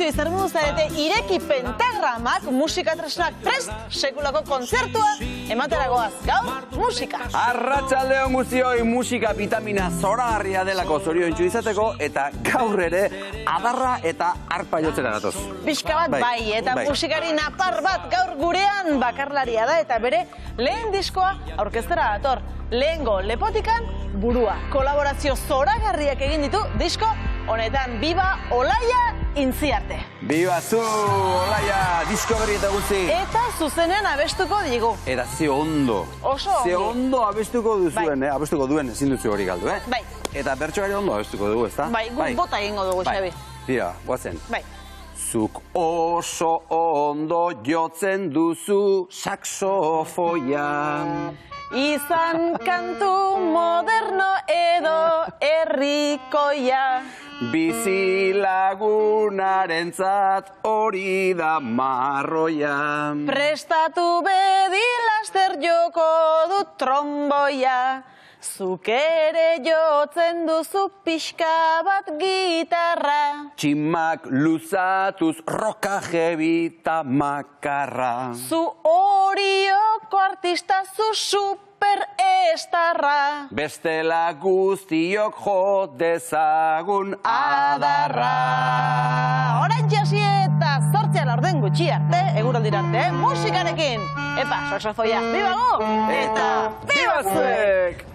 guztioi zer modu zarete ireki pentagramak musika tresnak prest sekulako kontzertua emateragoaz. Gaur, musika. Arratsaldeon guztioi, musika vitamina zoragarria delako zoriontsu izateko eta gaur ere adarra eta arpa jotzera gatoz. Pixka bat bai, eta musikari napar bat gaur gurean bakarlaria da eta bere lehen diskoa aurkeztera dator. Lehengo lepotikan burua. Kolaborazio zoragarriak egin ditu disko honetan. Biba Olaia Intziarte. Biba zu, Olaia, disko berri eta guzti. Eta zuzenean abestuko digu. Eta ze ondo. Oso ongi. Ze ondo abestuko duzuen, abestuko duen ezin duzu hori galdu, Bai. Eta bertsoari ondo abestuko dugu, ezta? Bai, guk bota egingo dugu, Xabi. Tira, guazen. Bai. Zuk oso ondo jotzen duzu saxofoia. Izan kantu moderno edo herrikoia. Bizilagunarentzat hori da marroia. Prestatu bedi laster joko dut tromboia. Zuk ere jotzen duzu pixka bat gitarra. Tximak luzatuz roka jebita makarra. Zu orioko artista, zu superestarra. Bestela guztiok jo dezagun adarra. Orain jasi eta zortzean orden gutxi arte, eguraldira arte, musikarekin. Epa, saxofoia, bibago! Eta bibazuek!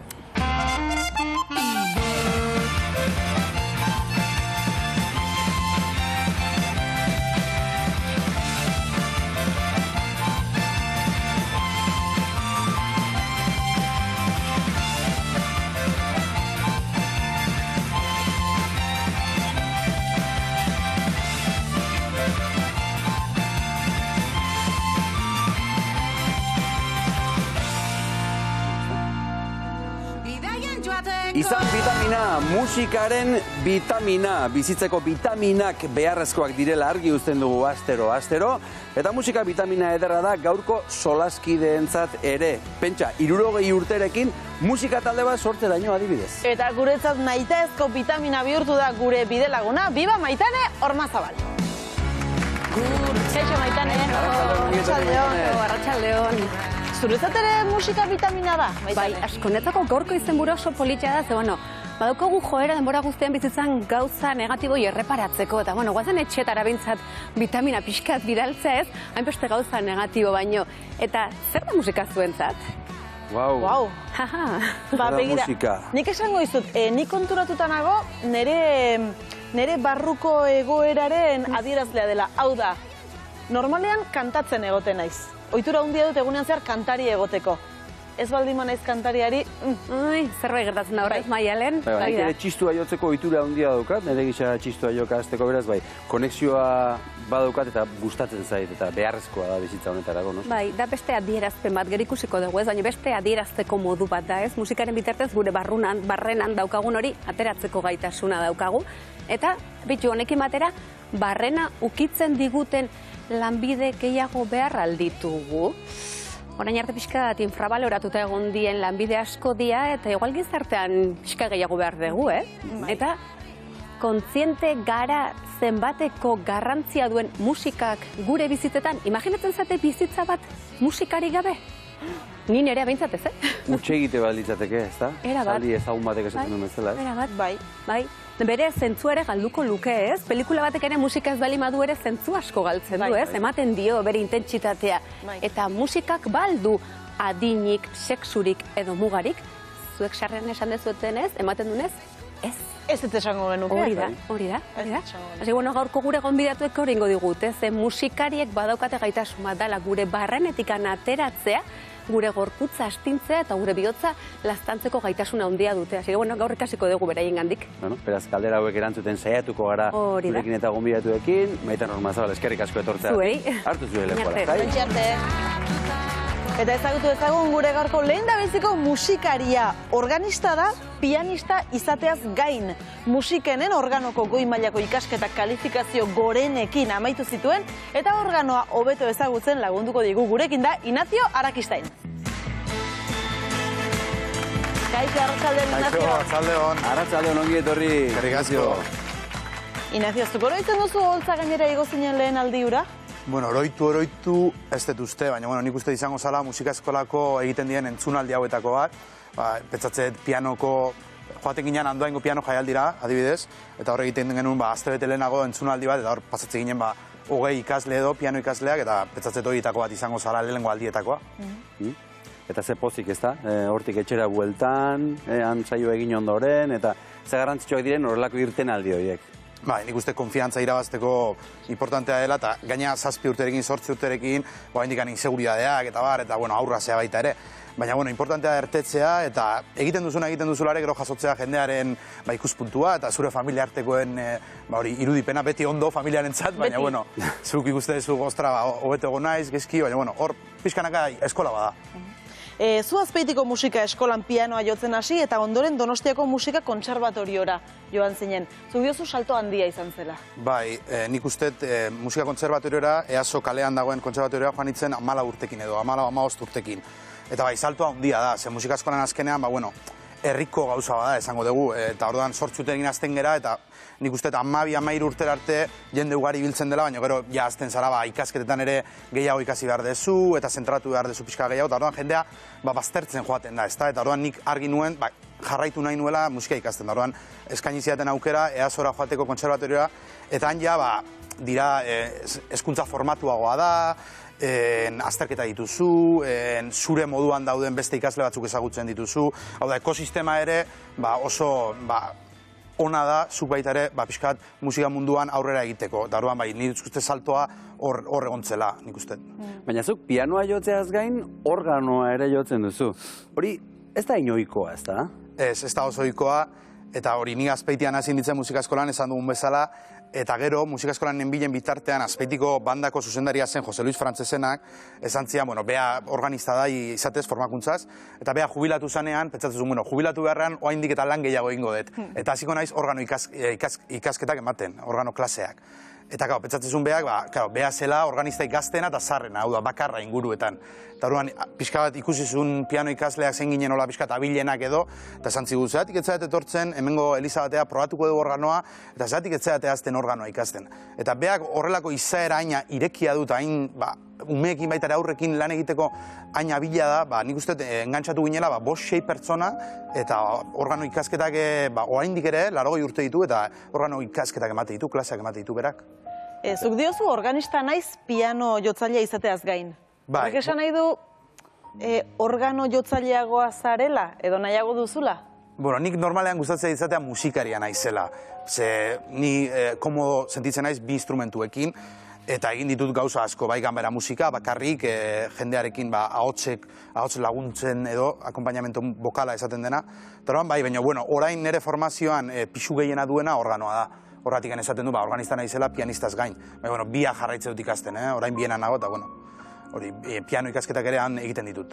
Izan vitamina, musikaren vitamina, bizitzeko vitaminak beharrezkoak direla argi uzten dugu astero. Eta musika vitamina ederra da gaurko solaskideentzat ere. Pentsa, 60 urterekin musika talde bat sortzeraino adibidez. Eta guretzat nahitaezko vitamina bihurtu da gure bidelaguna, Biba Maitane Ormazabal. Kaixo Maitane. Arratsaldeon. Zuretzat ere musika vitamina da, Maitane? Bai, askonetzako gaurko izenburu oso politia da, ze badaukagu joera denbora guztian bizitzan gauza negatiboi erreparatzeko, eta guazen etxetara bintzat vitamina pixkat bidaltzea ez, hainbeste gauza negatibo baino. Eta zer da musika zuentzat? Wow. Ba, begira, nik esango izut, nik konturatuta nago nire barruko egoeraren adierazlea dela. Hau da, normalean kantatzen egoten naiz. Ohitura handia dut egunean zehar kantari egoteko. Ez baldin naiz kantariari... Zerbait gertatzen da horrez, Maialen. Nik ere txistua jotzeko ohitura handia daukat, nire gisa txistua joka azteko beraz, bai, konexioa badaukat eta gustatzen zait, eta beharrezkoa da bizitza honetarako, no? Bai, da beste adierazpen bat, gero ikusiko dugu ez, baina beste adierazteko modu bat da ez, musikaren bitartez gure barrenan daukagun hori ateratzeko gaitasuna daukagu. Eta, bitu honekin batera, barrena ukitzen diguten lanbide gehiago behar alditugu. Orain arte pixka bat infrabaloratuta egon dien lanbide asko dia, eta igual gizartean pixka gehiago behar dugu, Eta kontziente gara zenbateko garrantzia duen musikak gure bizitzetan, imaginatzen zate bizitza bat musikari gabe? Ni nerea behintzat ez, Utxe egite bat litzateke, ez da? Era bat. Zaldi ezagun batek esaten duen bezala, Era bat, bai. Bere zentzu ere galduko luke ez, pelikula batek ere musika ez bali madu ere zentzu asko galtzen du ez, ematen dio bere intentsitatea. Eta musikak baldu adinik, sexurik edo mugarik, zuek sarrean esan dezueten ez, ematen dunez, ez. Ez ez esango genuke. Hori da. Hasi, gaurko gure gonbidatuek hori ingo digute, ze musikariek badaukate gaitasun bat dela gure barrenetik ateratzea, gure gorputza astintzea eta gure bihotza laztantzeko gaitasuna handia dute. Hasi, gaur ikasiko dugu beraien gandik. Beraz, galdera hauek erantzuten saiatuko gara zurekin eta gonbidatuekin. Maitane Ormazabal, eskerrik asko etortzea. Zuei. Hartu zure lepoa. Eta ezagutu ezagun gure gaurko lehen da biziko musikaria. Organista da, pianista izateaz gain. Musikenen organoko goi mailako ikasketak kalifikazio gorenekin amaitu zituen, eta organoa hobeto ezagutzen lagunduko digu gurekin da Ignacio Arakistain. Kaixo, arratsaldeon, Ignacio. Arratsaldeon. Arratsaldeon, ongi etorri. Eskerrik asko. Inazio, zuk oroitzen duzu holtza gainera igo zinen lehen aldi hura? Bueno, oroitu ez dut uste, baina nik uste izango zala musika eskolako egiten dien entzunaldi hauetako bat. Pentsatzet pianoko, joaten ginen Andoaingo piano jaialdira, adibidez, eta hor egiten genuen astebete lehenago entzunaldi bat, eta hor pasatzen ginen 20 ikasle edo, piano ikasleak, eta pentsatzet horietako bat izango zala lehenengo aldietakoa. Eta ze pozik ez da, hortik etxera bueltan, saio egin ondoren, eta ze garrantzitsuak diren horrelako irten aldi horiek. Nik uste konfiantza irabazteko importantea dela, eta gaina 7 urterekin, 8 urterekin, indikan inseguridadeak, eta aurra zea baita ere. Baina, importantea ertetzea, eta egiten duzulare gero jasotzea jendearen ikuspuntua, eta zure familia artekoen irudipena beti ondo familiarentzat, baina, zuk ikuste duzu ostra, hobeto egon naiz, gezki, baina, hor, pixkanaka eskola bada. Zu Azpeitiko musika eskolan pianoa jotzen hasi eta ondoren Donostiako musika kontserbatoriora joan zinen. Zuk diozu salto handia izan zela. Bai, nik uste musika kontserbatoriora, EASO kalean dagoen kontserbatoriora joan nintzen 14 urtekin edo, 15 urtekin. Eta bai, saltoa handia da, ze musika eskolan azkenean, herriko gauza bada esango dugu, eta orduan 8 urtekin azten gera, eta nik uste 12-13 urtera arte jende ugari biltzen dela, baina gero ja azten zara ikasketetan ere gehiago ikasi behar dezu, eta zentratu behar dezu pixka gehiago, eta orduan jendea baztertzen joaten da, ezta? Eta orduan nik argi nuen, jarraitu nahi nuela musika ikasten da, orduan eskaini zidaten aukera, EASora joateko kontserbatoriora, eta han ja, dira, hezkuntza formatuagoa da, azterketa dituzu, zure moduan dauden beste ikasle batzuk ezagutzen dituzu, hau da, ekosistema ere oso ona da, zuk baita ere, pixkat musika munduan aurrera egiteko. Da orduan, nire uste saltoa hor egontzela, nik uste. Baina zuk pianoa jotzeaz gain, organoa ere jotzen duzu. Hori, ez da inoikoa, ez da? Ez da oso ohikoa, eta hori nik Azpeitian hasi nintzen musika eskolan esan dugun bezala, eta gero musika eskolan nenbilen bitartean Azpeitiko bandako zuzendaria zen Jose Luis Frantzesenak, esan zian, bea organista da izatez formakuntzaz, eta bea jubilatu zanean, pentsatzen zuen, jubilatu beharrean oraindik eta lan gehiago egingo dut. Eta hasiko naiz organo ikasketak ematen, organo klaseak. Eta pentsatzen zuen bea zela organista ikastena eta zarrena, hau da, bakarra inguruetan. Eta orduan, pixka bat ikusi zuen piano ikasleak zen ginen hola pixka abilenak edo, eta esan zigu, zeratik etzaat etortzen, hemengo Eliza batea probatuko dugu organoa, eta zeratik etzaat azten organoa ikasten. Eta beak horrelako izaera haina irekia dut, hain umeekin baita aurrekin lan egiteko hain abila da, nik uste engantzatu ginela 5-6 pertsona, eta organo ikasketak oraindik ere, 80 urte ditu, eta organo ikasketak emate ditu, klaseak emate ditu berak. Zuk diozu organista naiz piano jotzailea izateaz gain. Horrek esan nahi du organo jotzaileagoa zarela, edo nahiago duzula? Nik normalean gustatzen izatea musikaria naizela. Ni komodo sentitzen naiz bi instrumentuekin, eta egin ditut gauza asko, bai ganbera musika, bakarrik jendearekin ahots laguntzen edo akompainamentu bokala esaten dena. Baina orain nire formazioan pixu gehiena duena organoa da. Horratik esaten du, organista naizela pianistaz gain. Bia jarraitze dut ikasten, orain biena nago, eta piano ikasketak ere han egiten ditut.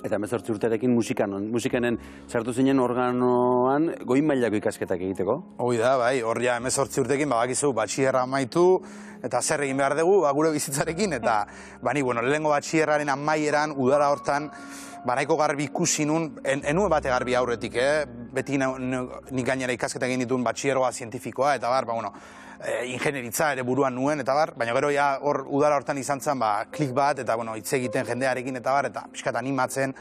Eta 18 urterekin musikenen sartu zinen organoan goi mailako ikasketak egiteko? Hoi da, bai, hor ja 18 urtekin, bakizu, batxierra amaitu, eta zer egin behar dugu, gure bizitzarekin, eta lehenengo batxierraren amaieran, udara hortan, nahiko garbi ikusi nun, enue bate garbi aurretik, beti nik gainera ikasketa egin dituen batxierroa zientifikoa, eta ingenieritza ere buruan nuen, eta baina gero hor udara hortan izan zen klik bat, eta hitz egiten jendearekin, eta pixkat animatzen,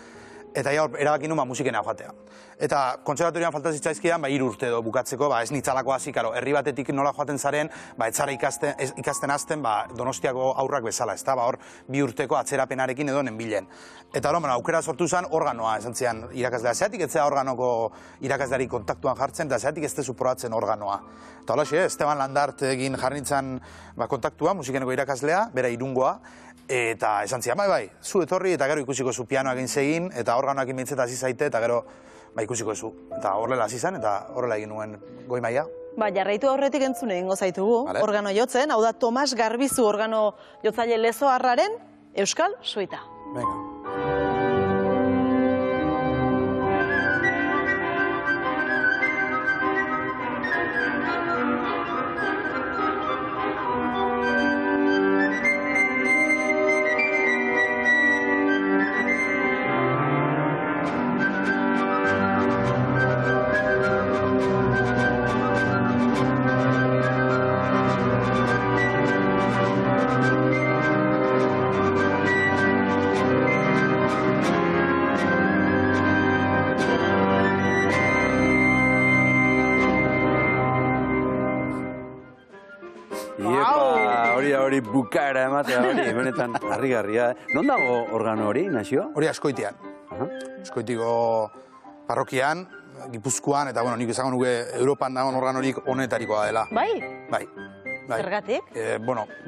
eta erabaki nuen musikena joatea. Eta kontserbatorioan falta zitzaizkidan 3 urte edo bukatzeko, ez nitzalako hasi, herri batetik nola joaten zaren, ez zara ikasten azten Donostiako aurrak bezala, ez da, hor 2 urteko atzerapenarekin edo nenbilen. Eta aukera sortu zen organoa, esan zian irakaslea, zeatik ez zea organoko irakasleari kontaktuan jartzen, eta zeatik ez tezu probatzen organoa. Eta hola, Esteban Landart egin jarrintzan kontaktua, musikeneko irakaslea, bera Irungoa, eta esan zian, bai, zu etorri, eta gero ikusiko zu pianoa egin zegin, eta organoak inbintzeta hasi zaite, eta gero ikusiko zu. Eta horrela hasi zen, eta horrela egin nuen goi maila. Jarraitu aurretik entzune egingo zaitugu, organo jotzen, hau da Tomas Garbizu organo jotzaile lezoarraren Euskal Suita. Venga. hori bukara ematea hori, benetan harrigarria. Non dago organo hori, Ignacio? Hori Azkoitian. Azkoitiko parrokian, Gipuzkoan, eta nik esango nuke Europan dagoen organorik honetarikoa dela. Bai? Bai. Zergatik?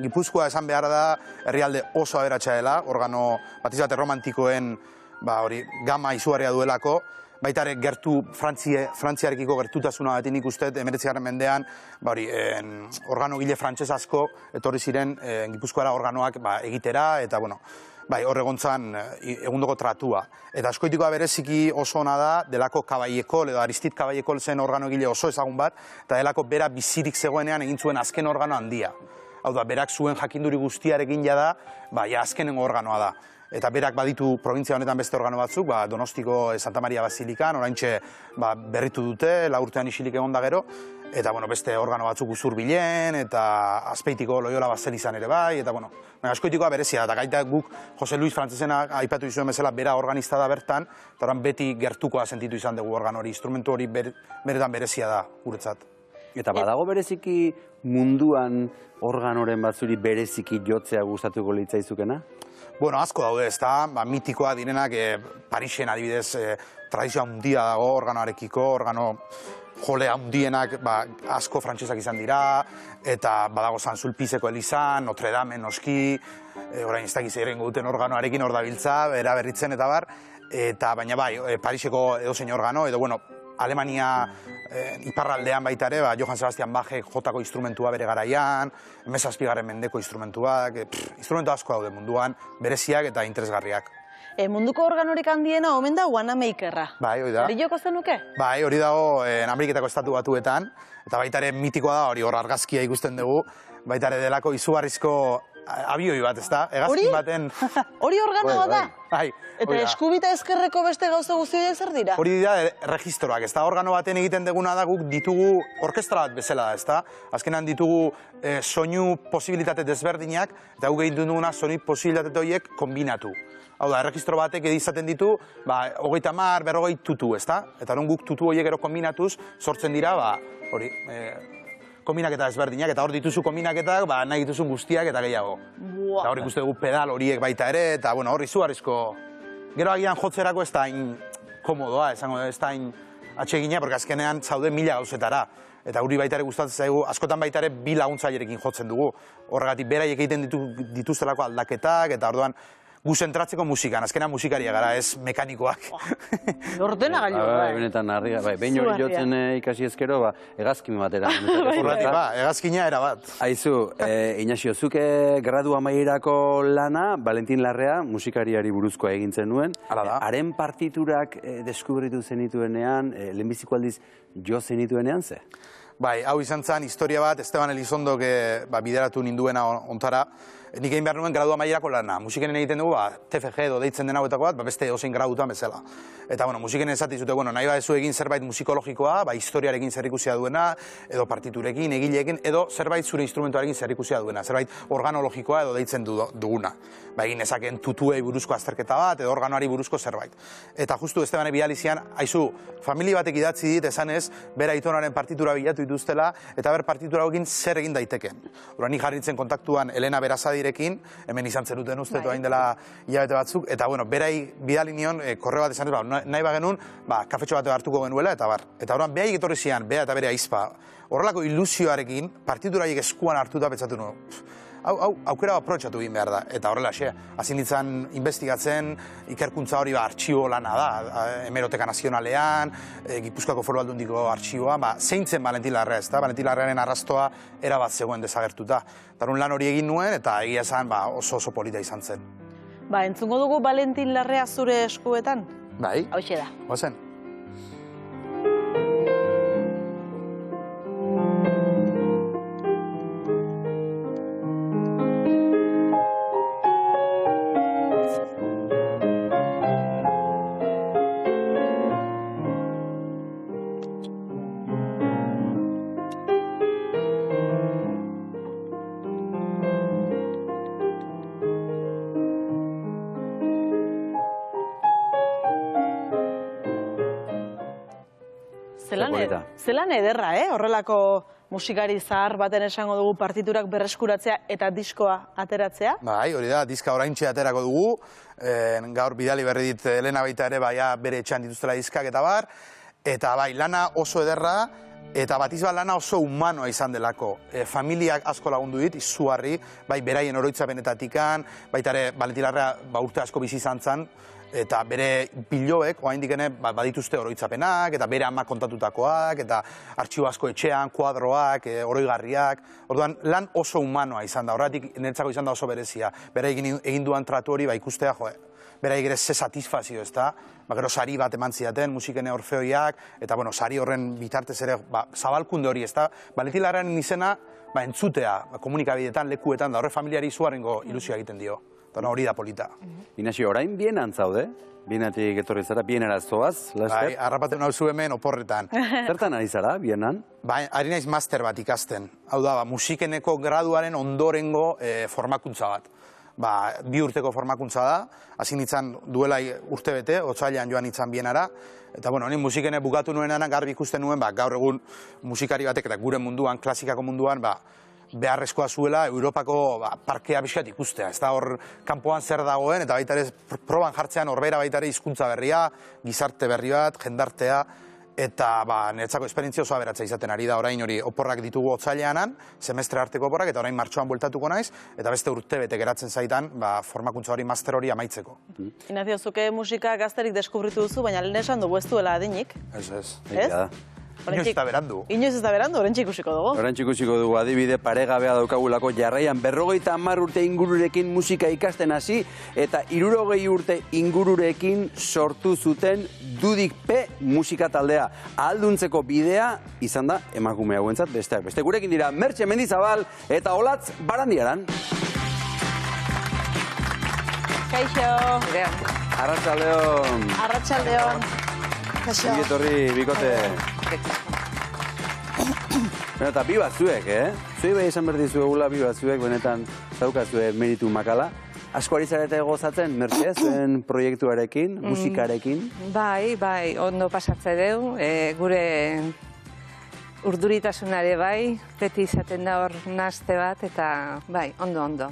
Gipuzkoa esan behar da herrialde oso aberatsa dela, organo batiz bat erromantikoen gama izugarria duelako, baita ere gertu Frantziarekiko gertutasuna bat nik uste 19. mendean, organogile frantses asko etorri ziren Gipuzkoara organoak egitera, eta horregontzan egundoko tratua. Eta Azkoitikoa bereziki oso ona da, delako Caballekol edo Aristide Caballekol zen organogile oso ezagun bat, eta delako bera bizirik zegoenean egin zuen azken organo handia. Hau da, berak zuen jakinduri guztiarekin jada, azkenengo organoa da. Eta berak baditu provintzia honetan beste organo batzuk, Donostiko Santa Maria Basilikan, oraintxe berritu dute, 4 urtean isilik egon da gero, eta beste organo batzuk Usurbilen, eta Azpeitiko Loyola Baselizan ere bai, eta Azkoitikoa berezia da, eta gaita guk Jose Luis Frantzesena aipatu izuen bezala bera organista da bertan, eta oran beti gertukoa sentitu izan dugu organo hori, instrumentu hori beretan berezia da guretzat. Eta badago bereziki munduan organoren batzuri bereziki jotzea gustatuko litzaizukena? Asko daude, ez da, mitikoa direnak, Parisen adibidez, tradizioa handia dago organoarekiko, organo jole handienak asko frantsesak izan dira, eta badago San Sulpizeko elizan, Notre Dame noski, orain ez dakiz erengo duten organoarekin hor dabiltza, bera berritzen eta bar, eta baina Pariseko edozein organo, edo Alemania iparraldean baita ere, Johann Sebastian Bachek jotako instrumentua bere garaian, 17. mendeko instrumentuak, instrumentu asko daude munduan, bereziak eta interesgarriak. Munduko organorik handiena omen da Wanamakerra. Bai, hori da. Hori joko zenuke? Bai, hori dago Ameriketako estatu batuetan, eta baita ere mitikoa da, hori hor argazkia ikusten dugu, baita ere delako izugarrizko abioi bat, ez da? Hegazkin baten... Hori organoa da? Bai. Eta eskubita ezkerreko beste gauza guztiak zer dira? Hori dira registroak, ez da? Organo baten egiten deguna da guk ditugu orkestra bat bezala da, ez da? Azkenan ditugu soinu posibilitate desberdinak, eta guk egin duguna soinu posibilitate horiek kombinatu. Hau da, erregistro batek izaten ditu, 30, 40 tutu, ez da? Eta non guk tutu horiek ero kombinatuz, sortzen dira, kombinaketa ezberdinak, eta hor dituzu kombinaketak, nahi dituzun guztiak eta gehiago. Eta hor ikuste dugu pedal horiek baita ere, eta hor izugarrizko... Gero agian jotzerako ez da hain komodoa, ez da hain atsegina, porque azkenean zaude 1000 gauzetara. Eta hori baita ere gustatzen zaigu, askotan baita ere 2 laguntzailerekin jotzen dugu. Horregatik beraiek egiten dituztelako aldaketak, eta orduan gu zentratzeko musikan, azkenean musikaria gara, ez mekanikoak. Ordena gailu, bai. Benetan harriga, behin hori jotzen ikasi ezkero, egazkin batera. Egazkina era bat. Aizu, Ignacio, zuke gradu amaierako lana, Valentin Larrea, musikariari buruzkoa egintzen nuen. Haren partiturak deskubritu zenituenean, lehenbiziko aldiz jo zenituenean ze? Bai, hau izan zen historia bat, Esteban Elizondok bideratu ninduena ontara. Nik egin behar nuen gradu amaierako lana. Musikenen egiten dugu, TFG edo deitzen den hauetako bat, beste ozein gradutan bezala. Eta, musikenen esatizute, nahi badezu egin zerbait musikologikoa, historiarekin zerrikusia duena, edo partiturekin, egileekin, edo zerbait zure instrumentuarekin zerrikusia duena, zerbait organologikoa edo deitzen duguna. Egin ezaken tutuei buruzko azterketa bat, edo organoari buruzko zerbait. Eta justu Estebane bidalizian, haizu, familia batek idatzi dit, esanez, bera aitonaren partitura bilatu dituztela, eta ber partitura egin zer egin daiteken. Hora, ni jarritzen kontaktuan Elena Berazadirekin, hemen izan zenuten uste, hain dela hilabete batzuk, eta, berai bidali nion, korreo bat esanez, nahi bagenun, kafetxo bat hartuko genuela, eta bar. Eta horan, behai etorri zian, beha eta bere aizpa, horrelako ilusioarekin, partituraiek eskuan hartuta petzatu nuen. Aukera aprobetxatu egin behar da, eta horrela xe, hazin ditzan investigatzen, ikerkuntza hori artxibo lana da, Hemeroteka Nazionalean, Gipuzkoako Foru Aldundiko artxiboa, zeintzen Valentin Larrea, ez da, Valentin Larrearen arrastoa erabat zegoen desagertuta. Eta lan hori egin nuen, eta egia esan oso polita izan zen. Entzungo dugu Valentin Larrea zure eskuetan? Bai. Hauxe da. Oazen. Zelan ederra, horrelako musikari zahar baten esango dugu partiturak berreskuratzea eta diskoa ateratzea? Bai, hori da, diska oraintxe aterako dugu, gaur bidali berri dit Elena baita ere, baia bere etxean dituztela diskak eta bar, eta bai, lana oso ederra, eta batiz bat lana oso humanoa izan delako. Familiak asko lagundu dit, izugarri, bai, beraien oroitzapenetatikan, baita ere, Valentin Larrea urte asko bizi izan zen, eta bere biloek, oraindik ere, badituzte oroitzapenak, eta bere ama kontatutakoak, eta artxibo asko etxean, kuadroak, oroigarriak. Orduan, lan oso humanoa izan da, horretik niretzako izan da oso berezia. Bera egin duan tratu hori, ikustea, bera egire ze satisfazio, ez da? Gero sari bat eman zidaten, musikene Orfeoiak, eta sari horren bitartez ere, zabalkunde hori, ez da? Valentin Larrearen izena, entzutea, komunikabideetan, lekuetan, da horre familiari izugarrengo ilusioa egiten dio. Hori da polita. Inazio, orain bienan zaude? Bienatik etorri zara, bienera zoaz, laster? Bai, harrapaten nauzu hemen oporretan. Zertan ari zara, bienan? Bai, ari naiz master bat ikasten. Hau da, musikeneko graduaren ondorengo formakuntza bat. 2 urteko formakuntza da, hasi nintzen duela urte bete, otsailean joan nintzen bienara, eta honi musikene bukatu nuenan garbi ikusten nuen, gaur egun musikari batek eta gure munduan, klasikako munduan, beharrezkoa zuela Europako parkea bizkat ikustea. Ez da hor kanpoan zer dagoen, eta baita ere proban jartzean horbera baita ere hizkuntza berria, gizarte berri bat, jendartea, eta niretzako esperientzia oso aberatsa izaten ari da orain hori oporrak ditugu otsaileanan, semestre arteko oporrak, eta orain martxoan bueltatuko naiz, eta beste urte bete geratzen zaitan formakuntza hori, master hori amaitzeko. Ignacio, zuke musika gazterik deskubritu duzu, baina lehen esan dugu ez duela adinik. Ez. Ez? Inoiz eta berandu. Inoiz eta berandu, orentxe ikusiko dugu. Orentxe ikusiko dugu, adibide paregabea daukagulako jarraian 50 urte ingururekin musika ikasten hasi, eta 60 urte ingururekin sortu zuten Dudik P musika taldea. Ahalduntzeko bidea izan da emakume hauentzat besteak beste. Gurekin dira Mertxe Mendizabal eta Olatz Barandiaran. Kaixo. Arratsaldeon. Arratsaldeon. Kaixo. Etorri bikote. Eta bi batzuek, Zuei bai esan berdi zuegula bi batzuek, benetan zaukazue meritu makala. Asko ari zarete gozatzen, Mertxe, zuen proiektuarekin, musikarekin? Bai, ondo pasatze dugu, gure urduritasunare bai, beti izaten da hor naste bat, eta bai, ondo.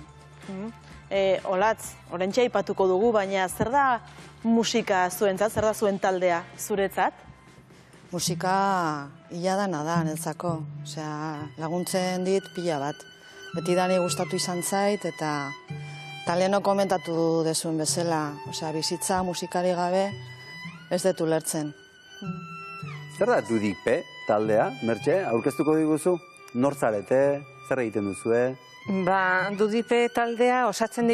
Olatz, orentxe aipatuko dugu, baina zer da musika zuentzat, zer da zuen taldea zuretzat? Musika ila dana da, netzako. Laguntzen dit pila bat. Beti dani gustatu izan zait, eta taleno komentatu dezuen bezala. Bizitza musikari gabe ez dut ulertzen. Zer da Dudik P taldea, Mertxe? Aurkeztuko diguzu? Nortzarete? Zer egiten duzue? Dudik P taldea osatzen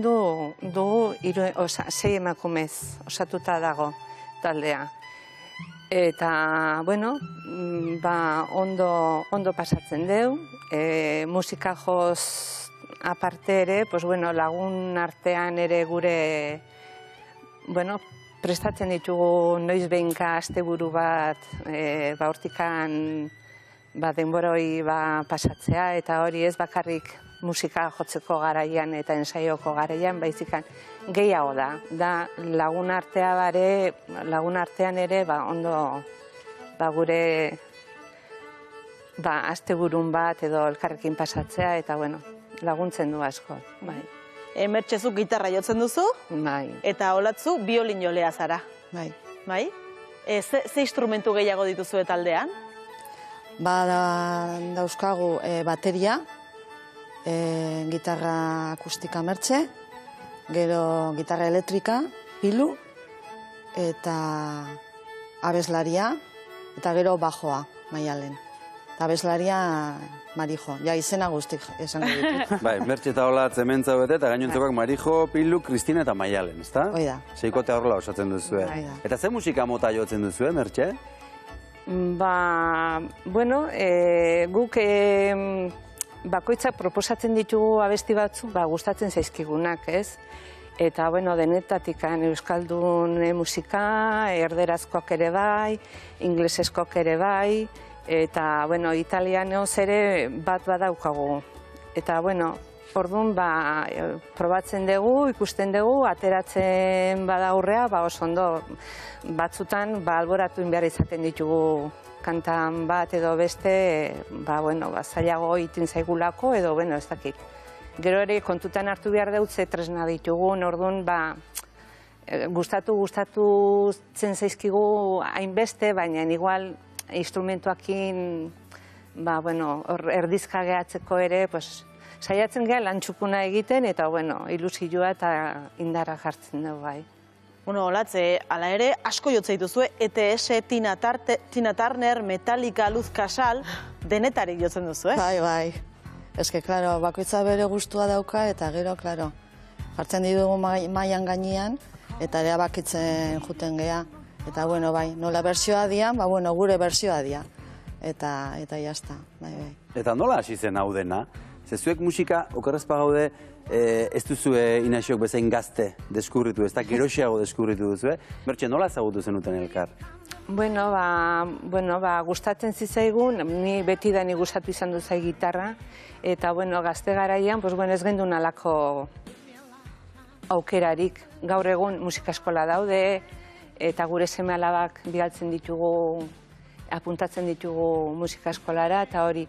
dugu 6 emakumez osatuta dago taldea. Eta, ondo pasatzen deu. Musika joz aparte ere, lagun artean ere gure, prestatzen ditugu noiz behinka asteburu bat, hortikan denboroi pasatzea, eta hori ez bakarrik musika jotzeko garaian eta ensaioko garaian, baizikan gehiago da lagun artean ere ondo gure asteburun bat edo elkarrekin pasatzea, eta laguntzen du asko. Mertxezuk gitarra jotzen duzu? Bai. Eta Olatzu biolin jolea zara? Bai. Ze instrumentu gehiago dituzue taldean? Dauzkagu bateria, gitarra akustika Mertxe, gero gitarra elektrika, pilu, eta abeslaria, eta gero bajoa, Maialen. Eta abeslaria Marijo. Izena guztik esango ditu. Mertxe eta Olatz hemen zaudete, eta gainontzekoak Marijo, Pilu, Kristina eta Maialen, ezta? Hoi da. Seikote horrela osatzen duzue. Eta ze musika mota jotzen duzue, Mertxe? Guk bakoitzak proposatzen ditugu abesti batzu, gustatzen zaizkigunak, ez? Eta, denetatik euskaldun musika, erderazkoak ere bai, inglesezkoak ere bai, eta, italianoz ere bat badaukagu. Eta, Orduan, probatzen dugu, ikusten dugu, ateratzen bada aurrea, oso ondo, batzutan, alboratu behar izaten ditugu kantan bat edo beste, zailago itin zaigulako edo, ez dakit. Gero ere, kontutan hartu behar dut, ze tresna ditugun, orduan, gustatu zen zaizkigu hainbeste, baina igual instrumentuakin, erdizka gehatzeko ere, saiatzen geha lan txukuna egiten, eta ilusioa eta indarra jartzen dugu bai. Olatz, ala ere, asko jotzea dituzue, ETS, Tina Turner, Metallica, Luz Casal, denetarik jotzen duzu, Bai. Eske, klaro, bakoitza bere gustua dauka, eta gero, klaro, jartzen ditugu mailan gainean, eta ere abakitzen juten geha. Eta, bai, nola bersioa dian, gure bersioa dia. Eta jazta, bai. Eta nola hasi zen hau dena? Zuek musika, okerrezpa gaude, ez duzue Inaxiok bezain gazte deskurritu, ez da geroxeago deskurritu duzue, bertxe nola ezagutu zenuten elkar? Gustatzen zizaigun, ni betidani gustatu izan duzai gitarra, eta gazte garaian, ez gendun alako aukerarik. Gaur egun musika eskola daude, eta gure seme alabak bidaltzen ditugu, apuntatzen ditugu musika eskolara, eta hori.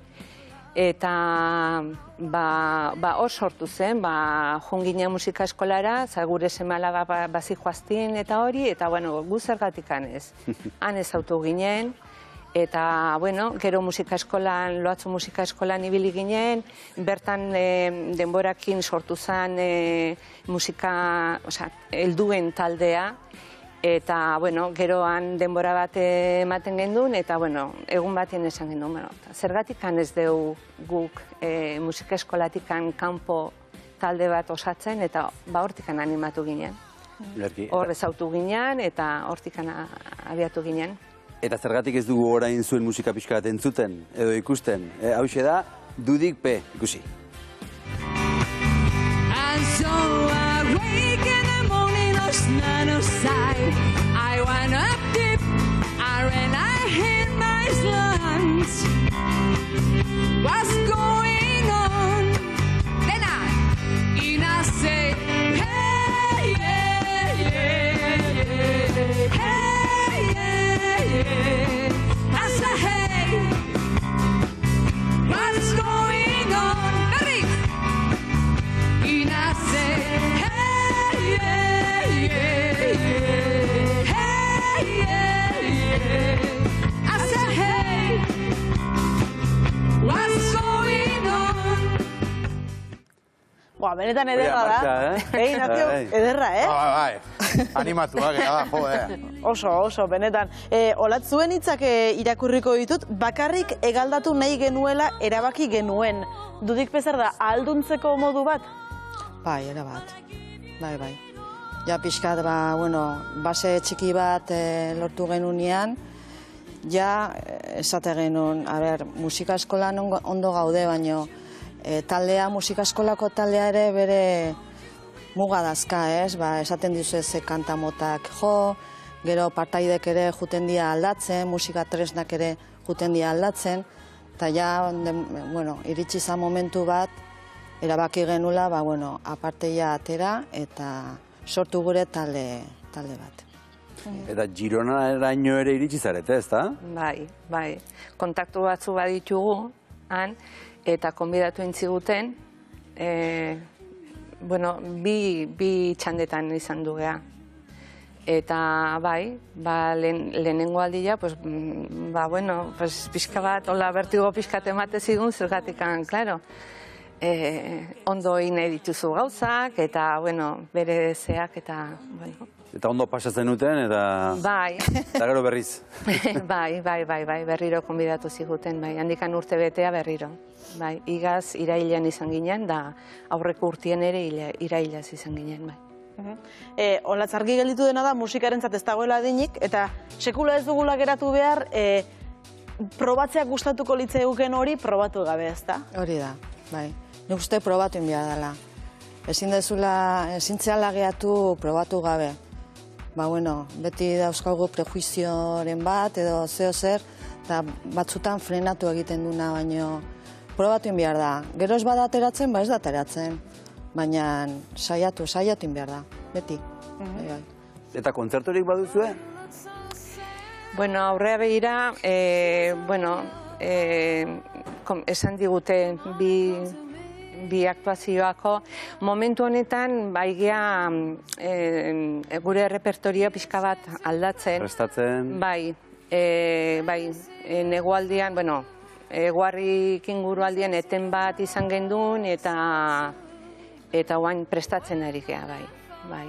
Eta hor sortu zen, jongina musika eskolara, gure seme alaba bazi joaztin eta hori, eta gu zergatik anez. Han ez autu ginen, eta gero musika eskolan, Loatzu musika eskolan ibili ginen, bertan denborakin sortu zen musika, helduen taldea, eta geroan denbora bat ematen gendun, eta egun batien esan gendun. Zergatik ez dugu guk musika eskolatik kanpo talde bat osatzen, eta hortik animatu ginen. Hor ezautu ginen, eta hortik abiatu ginen. Eta zergatik ez dugu orain zuen musika pixka bat entzuten, edo ikusten. Hauxe da, Dudik P, ikusi. I went up deep, I ran, I hit my slants. What's going on? Then I say, hey, yeah, yeah, yeah, hey, yeah, yeah. I say, hey, what's going on? And I say, hey, yeah, yeah, yeah. Benetan ederra da. Ignacio, ederra, Bai, animatuak, Oso, benetan. Olatz, zuen hitzak irakurriko ditut, bakarrik egaldatu nahi genuela erabaki genuen. Dudik Pezer da, ahalduntzeko modu bat? Bai, erabat. Bai. Ja, pixkat, base txiki bat lortu genunean, ja, esate genuen, musika eskolan ondo gaude, baino, taldea, musika eskolako taldea ere bere muga dazka, esaten dizu ze kantamotak jo, gero partaidek ere juten dira aldatzen, musika tresnak ere juten dira aldatzen, eta ja, iritsi izan momentu bat, erabaki genula, aparteia atera eta sortu gure talde bat. Eta Girona eraino ere iritsi zarete, ez da? Bai. Kontaktu batzu baditugu, han, eta konbidatu entziguten, bi txandetan izan du geha. Eta lehenengo aldia, pixka bat, hola bertigo pixkat emate zigun, zergatikan, klaro, ondo nahi dituzu gauzak, eta, bere zeak, eta, Eta ondo pasatzen duten, eta... Bai. Eta gero berriz. Bai, berriro konbidatu ziguten, handikan urte betea berriro. Igaz, irailean izan ginen, da aurreko urtien ere irailaz izan ginen, Olatz, argi gelditu dena da, musikarentzat ez dagoela adinik, eta sekula ez dugula geratu behar, probatzeak gustatuko litzaiguken hori probatu gabe, ez da? Hori da, bai. Nik uste probatu inbia dela. Ezin zehala gehiatu probatu gabe. Beti dauzkagu prejuizioren bat, edo zeo zer, eta batzutan frenatu egiten duna, baino probatu behar da. Gero ez bada ateratzen, ba ez da ateratzen. Baina saiatu behar da, beti. Bai. Eta kontzertorik baduzue? Bueno, aurrea begira, esan digute bi aktuazioako. Momentu honetan, baigia gure repertorio pixka bat aldatzen. Prestatzen? Bai, negualdian, eguarrik ingurualdian eten bat izan gendun eta oain prestatzen ari gea, bai.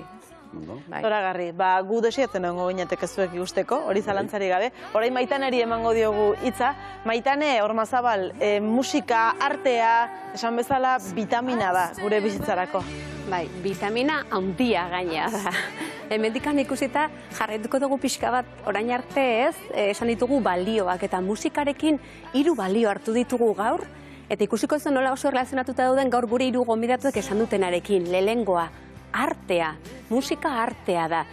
Zoragarri, gu desiatzen egongo ginetek zuek ikusteko, hori zalantzari gabe. Orain Maitaneri emango diogu hitza. Maitane, Ormazabal, musika, artea, esan bezala, bitamina da gure bizitzarako. Bai, vitamina handia gainea da. Hemendikan ikusita jarraituko dugu pixka bat orain arte ez, esan ditugu balioak eta musikarekin 3 balio hartu ditugu gaur, eta ikusiko zen nola oso erlazionatuta dauden gaur gure 3 gonbidatuek esan dutenarekin, lehengoa, artea, musika artea da.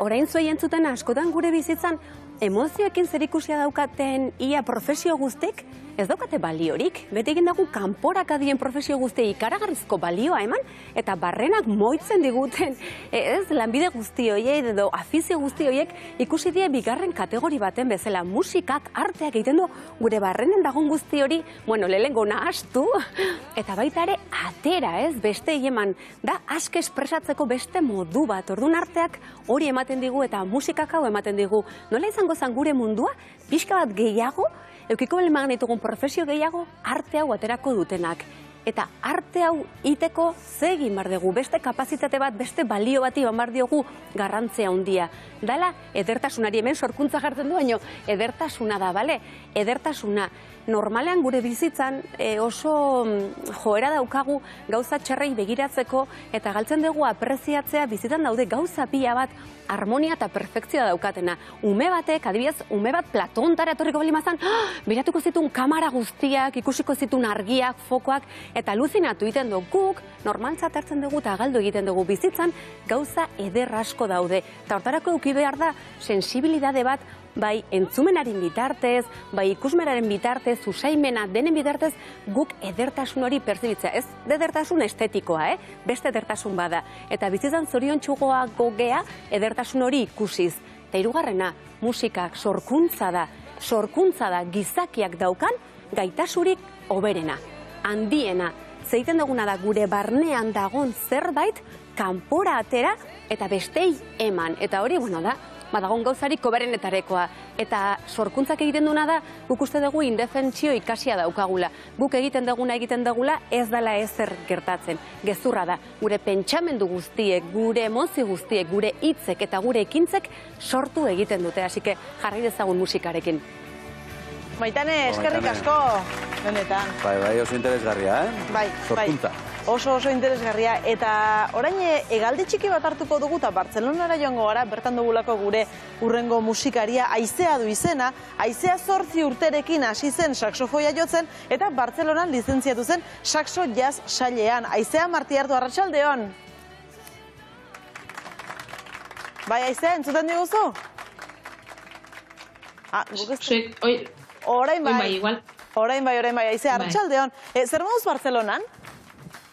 Orain zuei entzuten askotan gure bizitzan emozioekin zerikusia daukaten ia profesio guztek, ez daukate baliorik. Beti egin dugu kanporak adien profesio guzti ikaragarrizko balioa eman, eta barrenak moitzen diguten, ez lanbide guzti horiek edo afizio guzti horiek ikusi die bigarren kategori baten bezala musikak arteak egiten du gure barrenen dagoen guzti hori, lehengo nahastu, eta baita ere atera, ez, beste eman da aske espresatzeko beste modu bat. Orduan arteak hori ematen digu eta musikak hau ematen digu. Nola izango zen gure mundua, pixka bat gehiago, eukiko beleman ditugun profesio gehiago arte hau aterako dutenak. Eta arte hau iteko ze egin behar dugu, beste kapazitate bat, beste balio bati behar diogu garrantzia handia. Dala, edertasunari hemen sorkuntza jartzen du, baino edertasuna da, bale? Edertasuna. Normalean gure bizitzan oso joera daukagu gauza txarrei begiratzeko eta galtzen dugu apreziatzea bizitan daude gauza pila bat harmonia eta perfekzioa daukatena. Ume batek, adibidez, ume bat Platontara etorriko bali mazan, biratuko zituen kamara guztiak, ikusiko zituen argiak, fokoak, eta aluzinatu egiten dugu guk, normaltzat hartzen dugu eta galdu egiten dugu bizitzan, gauza eder asko daude. Eta hortarako eduki behar da sensibilidade bat, bai entzumenaren bitartez, bai ikusmeraren bitartez, usaimena denen bitartez, guk edertasun hori perzibitzea. Ez edertasun estetikoa, beste edertasun bada. Eta bizitzan zorion txugoa gogea edertasun hori ikusiz. Eta hirugarrena, musikak sorkuntza da gizakiak daukan gaitasurik hoberena, handiena. Zeiten duguna da gure barnean dagon zerbait, kanpora atera eta bestei eman. Eta hori, da, badagon gauzarik hoberenetarekoa. Eta sorkuntzak egiten duna da, guk uste dugu indefentsio ikasia daukagula. Guk egiten dugula ez dela ezer gertatzen. Gezurra da, gure pentsamendu guztiek, gure emozio guztiek, gure hitzek eta gure ekintzek sortu egiten dute. Hasi que jarrai dezagun musikarekin. Maitane, eskerrik asko, benetan. Bai, oso interesgarria, Bai. Sorkuntza. Oso interesgarria, eta orain hegaldi txiki bat hartuko dugu eta Bartzelonara joango gara, bertan dugulako gure hurrengo musikaria, Aizea du izena. Aizea 8 urterekin hasi zen saxofoia jotzen, eta Bartzelonan lizentziatu zen saxo jazz sailean. Aizea Martiartu, arratsaldeon. Bai, Aizea, entzuten diguzu? Orain bai. Orain bai, Aizea, arratsaldeon. Zer moduz Bartzelonan?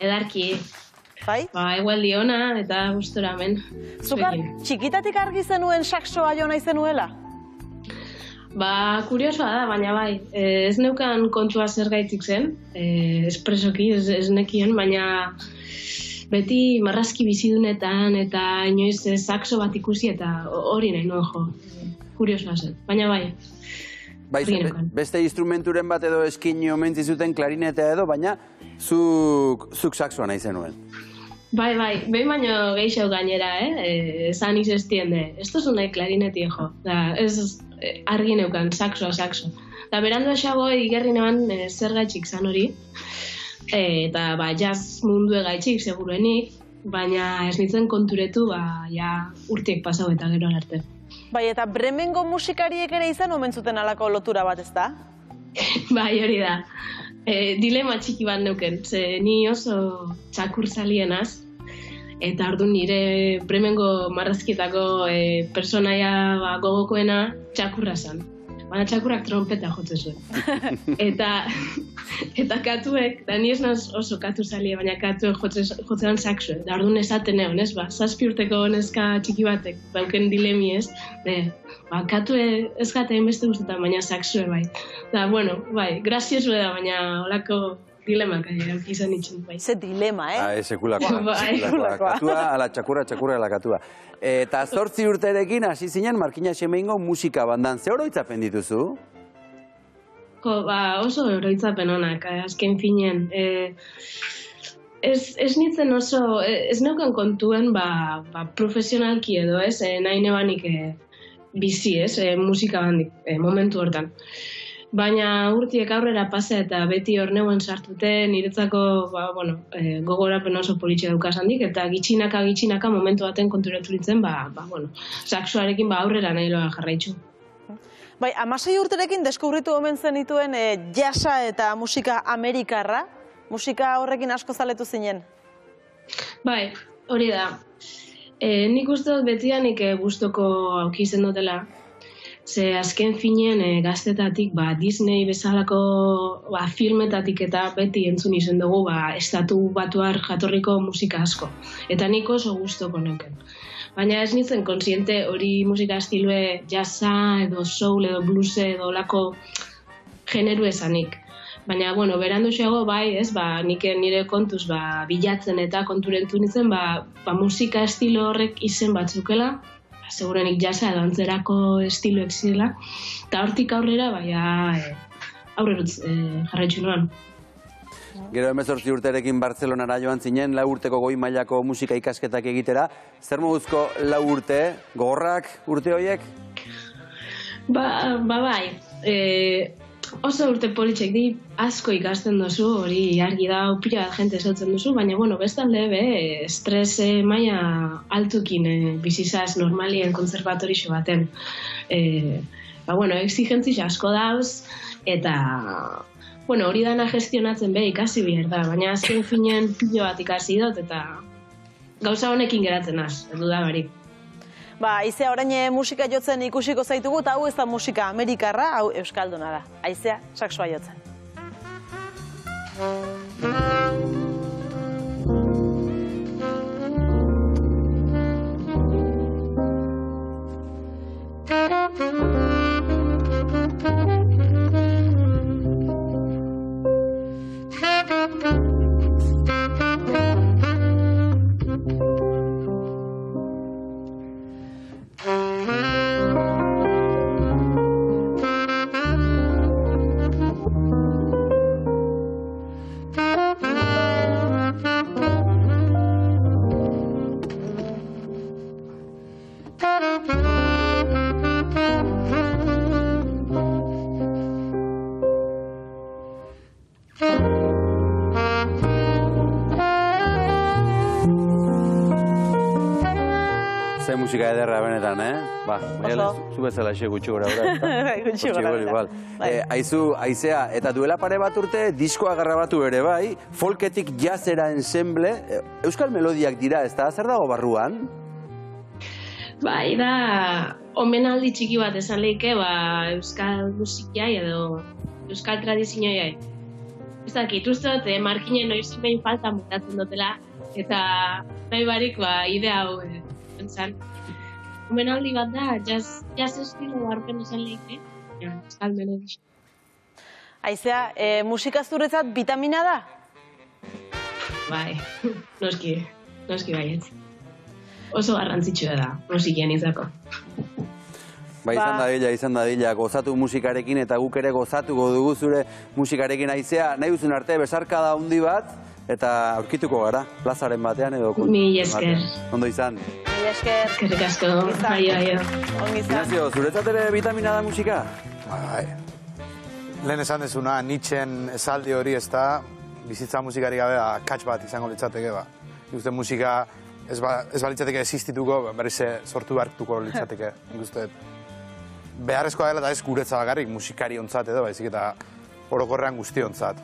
Edarki. Bai? Egual diona eta gustora hemen. Zukar, txikitatik argi zenuen saxoa jo nahi zenuela? Kuriosoa da, baina bai. Ez neukan kontua zergaitik zen, espresoki, ez nekien, baina beti marrazki bizidunetan eta inoiz saxo bat ikusi eta hori nahi nuen jo. Kuriosoa zen, baina bai. Beste instrumenturen bat edo eskin omentzi zuten klarinetea edo, baina zuk saxoa nahi zenuen. Bai, behin baino gehiago gainera, esan izestiende. Esto es nahi klarineti jo. Ez argi neukan, saxo. Da berandu esago igerri neban zer gaitxik zan hori. Eta jazz mundu gaitxik seguruenik, baina ez nintzen konturetu, urtiek pasau eta gero arte. Bai, eta Bremengo musikariek ere izan omen zuten alako lotura bat, ez da? Bai, hori da. Dilema txiki bat neuken, ze ni oso txakur zalienaz, eta orduan nire Bremengo marrazkietako personaia gogokoena txakurra zen. baina txakurrak trompeta jotzen zuen. Eta katuek, da ni ez naz oso katu zalie, baina katuek jotzen saksue. Da orduan esaten egon, ez, 7 urteko neska txiki batek, dauken dilemi, ez, katue ez gatein beste guztetan, baina saksue bai. Da, bueno, bai, graziosu da, baina olako dilemak izan itxen, bai. Ze dilema, Sekulakoa. Katua, ala txakurra ala katua. Eta 8 urterekin hasi zinen Markina Xemeingo musika bandan. Ze oroitzapen dituzu? Oso oroitzapen onak, azken finean. Ez nintzen oso, ez neukan kontuen profesionalki edo, ez, nahi nebanik bizi, ez, musika bandik, momentu hortan. Baina urtiek aurrera pasa eta beti hor neuen sartute, niretzako gogorapen oso politxe daukasandik, eta gitxinaka momentu baten konturatu nintzen, saxoarekin aurrera nahi loa jarraitzu. Bai, 16 urterekin deskubritu omen zenituen jasa eta musika amerikarra, musika horrekin asko zaletu zinen? Bai, hori da. Nik uste dut betianik gustoko aukizen dutela. Ze azken finean gaztetatik Disney bezalako filmetatik eta beti entzun izen dugu estatu batuar jatorriko musika asko. Eta nik oso gustoko neuken. Baina ez nintzen konsiente hori musika estilue jazza edo soul edo blues edo lako generu esanik. Baina, berandu xago bai, ez, nik nire kontuz bilatzen eta konturentu nintzen, musika estilo horrek izen batzukela, segurenik jasa edo antzerako estiloek zirela, eta hortik aurrera, aurrerutz jarraitzu noan. Gero 18 urterekin Bartzelonara joan zinen, 4 urteko goi mailako musika ikasketak egitera. Zer moduzko 4 urte, gogorrak urte horiek? Bai, oso urte politxek di asko ikasten duzu, hori argi da, pila bat jente esaltzen duzu, baina, bestalde, estres maila altukin bizizaz normalien konservatorixo baten. Exigentzi asko dauz, eta, hori dana gestionatzen ikasi behar da, baina azken finean pilo bat ikasi dut, eta gauza honekin geratzen az, edu da barik. Aizea orain musika jotzen ikusiko zaitugu, eta hau ez da musika amerikarra, hau euskalduna da. Aizea, saxoa jotzen. Ze musika ederra benetan, zu bezala xe gutxi gora ora. Gutxi gora. Aizea, eta duela pare bat urte diskoa grabatu ere bai, folketik jazera ensemble, euskal melodiak dira, ez da, zer dago barruan? Bai, da, omenaldi txiki bat esan lehike, euskal musikiai edo euskal tradizioiai. Ez dakit, uste dut, Markinen noiz behin falta mutatzen dutela, eta nahi barik, idea hau entzan. Omenaldi bat da, jazz estilo barpen esan lehike, euskal melodi. Aizea, musika zuretzat vitamina da? Bai, noski baiet. Oso garrantzitsua da, musikian izako. Izan dadila, gozatu musikarekin eta guk ere gozatuko dugu zure musikarekin. Aizea, nahi duzun arte, besarkada handi bat, eta aurkituko gara, plazaren batean edo... Mil esker. Ondo izan. Mil esker. Eskerrik asko. Aio. Ongi izan. Ignacio, zuretzat ere vitamina da musika? Bai. Lehen esan dezuna, Nietzschen esaldi hori ez da, bizitza musikari gabe akats bat izango litzateke ba. Nik uste musika ez balitzateke existituko, berriz sortu behartuko litzateke. Nik uste beharrezkoa dela eta ez guretza bakarrik musikari ontzat edo, baizik eta orokorrean guzti ontzat.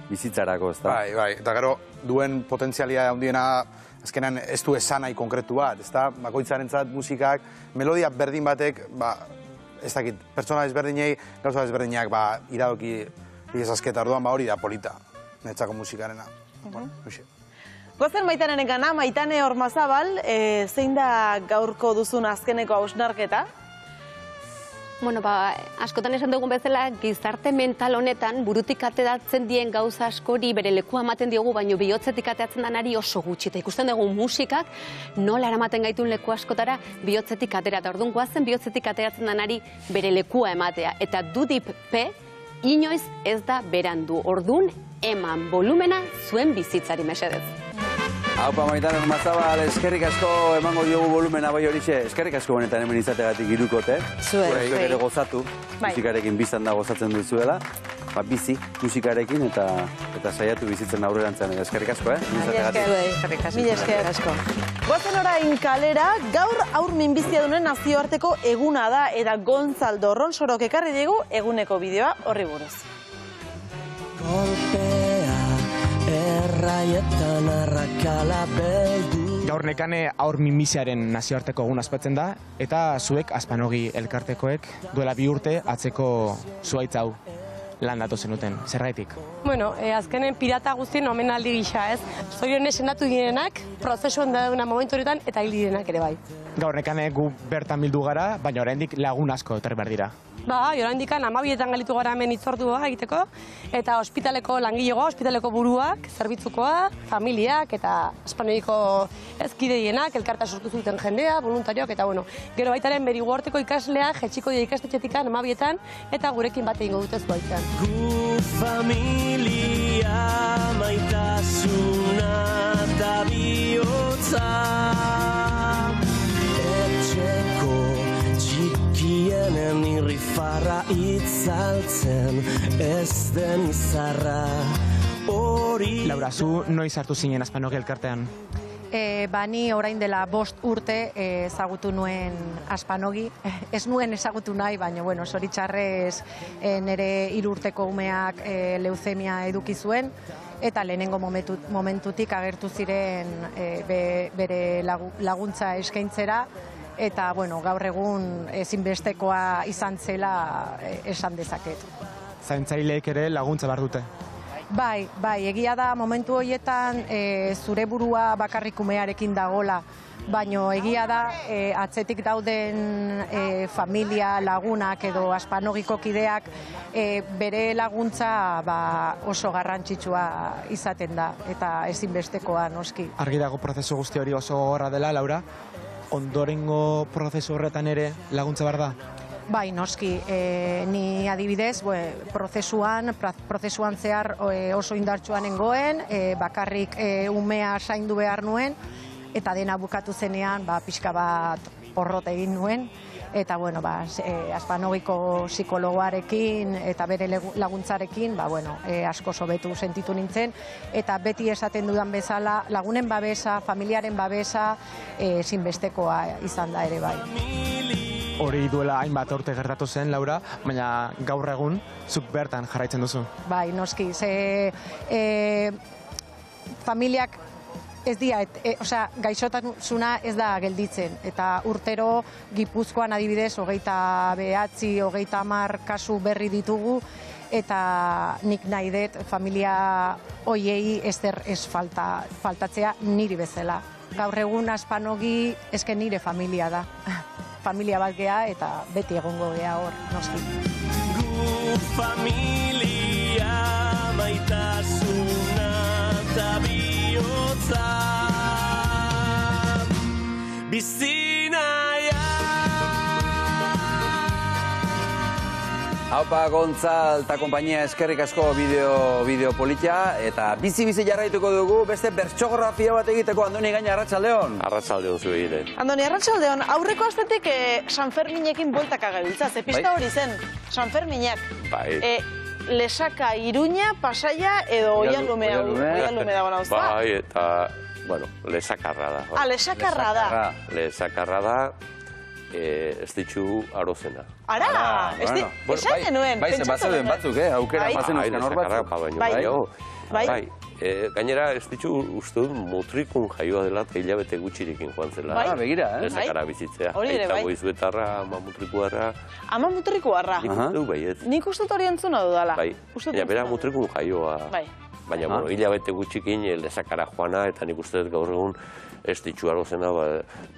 Bizitzarako, ez da? Bai, eta gero duen potentzialia handiena azkenan ez du esan nahi konkretu bat, ez da? Bakoitzarentzat musikak, melodia berdin batek, ez dakit, pertsona ezberdinei, gauza ezberdinak, iradoki izazketa orduan, hori da polita, netzako musikarena. Bueno, hoxe. Goazen Maitaneren gana, Maitane Ormazabal, zein da gaurko duzun azkeneko hausnarketa? Bueno, askotan esan dugun bezala, gizarte mental honetan burutik ateratzen dien gauza askori bere lekua ematen diogu, baino bihotzetik ateratzen danari oso gutxi. Eta ikusten dugu musikak nola eramaten gaitun leku askotara bihotzetik aterata. Orduan goazen bihotzetik ateratzen danari bere lekua ematea. Eta Dudip P inoiz ez da berandu. Orduan eman volumena zuen bizitzari mesedez. Haupa Maitane Ormazabal, eskerrik asko emango diogu volumena bai horixe, eskerrik asko benetan hemen izategatik irukote. Zuek. Ere gozatu, musikarekin biztan da gozatzen duzuela. Bizi musikarekin eta saiatu bizitzen aurrerantzean. Eskerrik asko, Eskerrik asko. Goazen orain kalera, gaur aur minbiziadunen nazioarteko eguna da, eta Gonzaldo Ronsorok ekarri digu eguneko bideoa horri buruz. Erraietan arrakala beldu. Gaur nekane aur minbiziaren nazioarteko egun aspatzen da, eta zuek Aspanogi elkartekoek duela 2 urte atzeko zuhaitz hau lan datu zenuten. Zergaitik? Bueno, azkenen pirata guztien omenaldi gisa, ez? Zorionez senatu direnak, prozesuan daudena momentu horretan, eta hil direnak ere bai. Gaur nekane gu bertan bildu gara, baina oraindik lagun asko etorri behar dira. Oraindik 12etan gelitu gara hemen hitzordua egiteko, eta ospitaleko langilegoa, ospitaleko buruak, zerbitzukoa, familiak eta Aspanogiko ezkideienak, elkarta sortu zuten jendea, voluntarioak, eta bueno, gero baitaren beriguarteko ikasleak jetxiko dira ikastetxetikan 12etan, eta gurekin bat egingo dute zuaitzen. Gu familia maitasuna da bihotza, etxeko txikienen irrifarra itzaltzen ez den izarra hori... Laura, zu noiz hartu zinen Aspanogi elkartean? Ni orain dela 5 urte ezagutu nuen Aspanogi. Ez nuen ezagutu nahi, baina bueno, zoritxarrez nire 3 urteko umeak leuzemia eduki zuen, eta lehenengo momentutik agertu ziren bere laguntza eskaintzera, eta bueno, gaur egun ezinbestekoa izan zela esan dezaket. Zaintzaileek ere laguntza behar dute? Bai, egia da momentu horietan zure burua bakarrik umearekin dagola, baino egia da atzetik dauden familia, lagunak edo Aspanogiko kideak bere laguntza oso garrantzitsua izaten da, eta ezinbestekoa noski. Argi dago prozesu guzti hori oso gogorra dela, Laura, ondorengo prozesu horretan ere laguntza behar da? Bai, noski, ni adibidez, prozesuan zehar oso indartsuan nengoen, bakarrik umea zaindu behar nuen, eta dena bukatu zenean, pixka bat porrot egin nuen, eta bueno, Aspanogiko psikologoarekin eta bere laguntzarekin, asko hobetu sentitu nintzen, eta beti esaten dudan bezala, lagunen babesa, familiaren babesa, ezinbestekoa izan da ere bai. Hori duela hainbat urte gertatu zen, Laura, baina gaur egun zuk bertan jarraitzen duzu. Bai, noski, familiak ez dira, gaixotasuna ez da gelditzen, eta urtero Gipuzkoan adibidez 29, 30 kasu berri ditugu, eta nik nahi dut familia hoiei ezer ez faltatzea niri bezala. Gaur egun Aspanogi eske nire familia da. Familia bat gea eta beti egongo gea hor, noski. Gu familia maitasuna da bihotza bizinaia. Haupa Gontzal eta konpainia eskerrik asko bideo politia, eta bizi jarraituko dugu beste bertxografia bat egiteko. Andoni Gaina, arratsaldeon. Arratsaldeon zu egite. Andoni, arratsaldeon, aurreko astetik San Ferminekin bueltaka gabiltza, ze pista hori zen, San Ferminak. Bai. Lesaka, Iruña, Pasaia edo Oialume dago nauzta? Bai, eta, bueno, lesakarra da. Lesakarra da. Lesakarra da. Ez ditxu arozena. Ara, esan genuen, pentsatu genuen. Batzuk, aukera mazen uzkan hor batzuk. Bai. Gainera, ez ditu uste dut mutrikun jaioa dela eta hilabete gutxirekin joan zela. Bai. Begira, Lesakara bizitzea. Hori ere, bai. Aita goizuetarra, ama mutrikuarra. Ama mutrikuarra. Nik uste dut baiet. Nik uste dut hori entzuna dudala. Bai, baina bera mutrikun jaioa. Bai. Baina, bueno, hilabete gutxikin lesakara joana, eta nik uste dut gaur egun ez ditu arozena,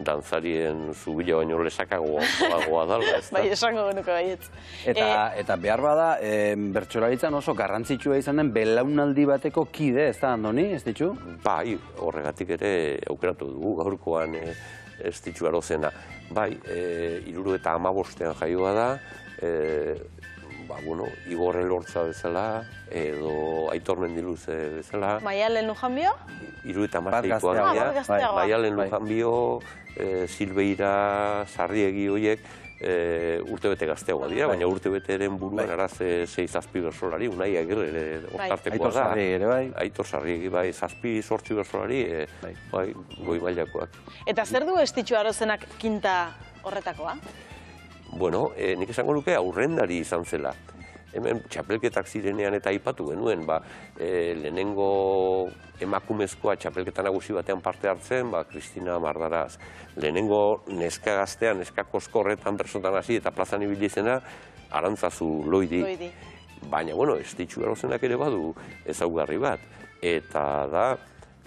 dantzarien zubila baino lesakagoa dala, ez da? Bai, esango genuko baietz. Eta behar bada, bertsolaritzan oso garrantzitsua izan den belaunaldi bateko kide, ez da, Andoni, ez ditu? Bai, horregatik ere aukeratu dugu gaurkoan ez ditu arozena. Bai, 75ean jaioa da, Igor Elortza bezala, edo Aitor Mendiluze bezala. Maialen Lujanbio? 76koak dira. Maialen Lujanbio, Silbeira, Sarriegi horiek urtebete gazteagoa dira, baina urtebeteren buruan araz 6-7 bersolari, Unai Agirre ere hortartekoa da. Aitor Sarriegi ere bai. Aitor Sarriegi bai, 7-8 bersolari, bai, goi mailakoak. Eta zer du Estitxu Arozenak kinta horretakoa? Bueno, nik esango nuke aurrendari izan zela. Hemen txapelketak zirenean eta aipatu genuen, lehenengo emakumezkoa txapelketa nagusi batean parte hartzen, Kristina Mardaraz. Lehenengo neska gaztean, neska koskorretan bersotan hasi eta plazan ibili zena, Arantzazu Loidi. Baina, Estitxu Arozenak ere badu ezaugarri bat. Eta da,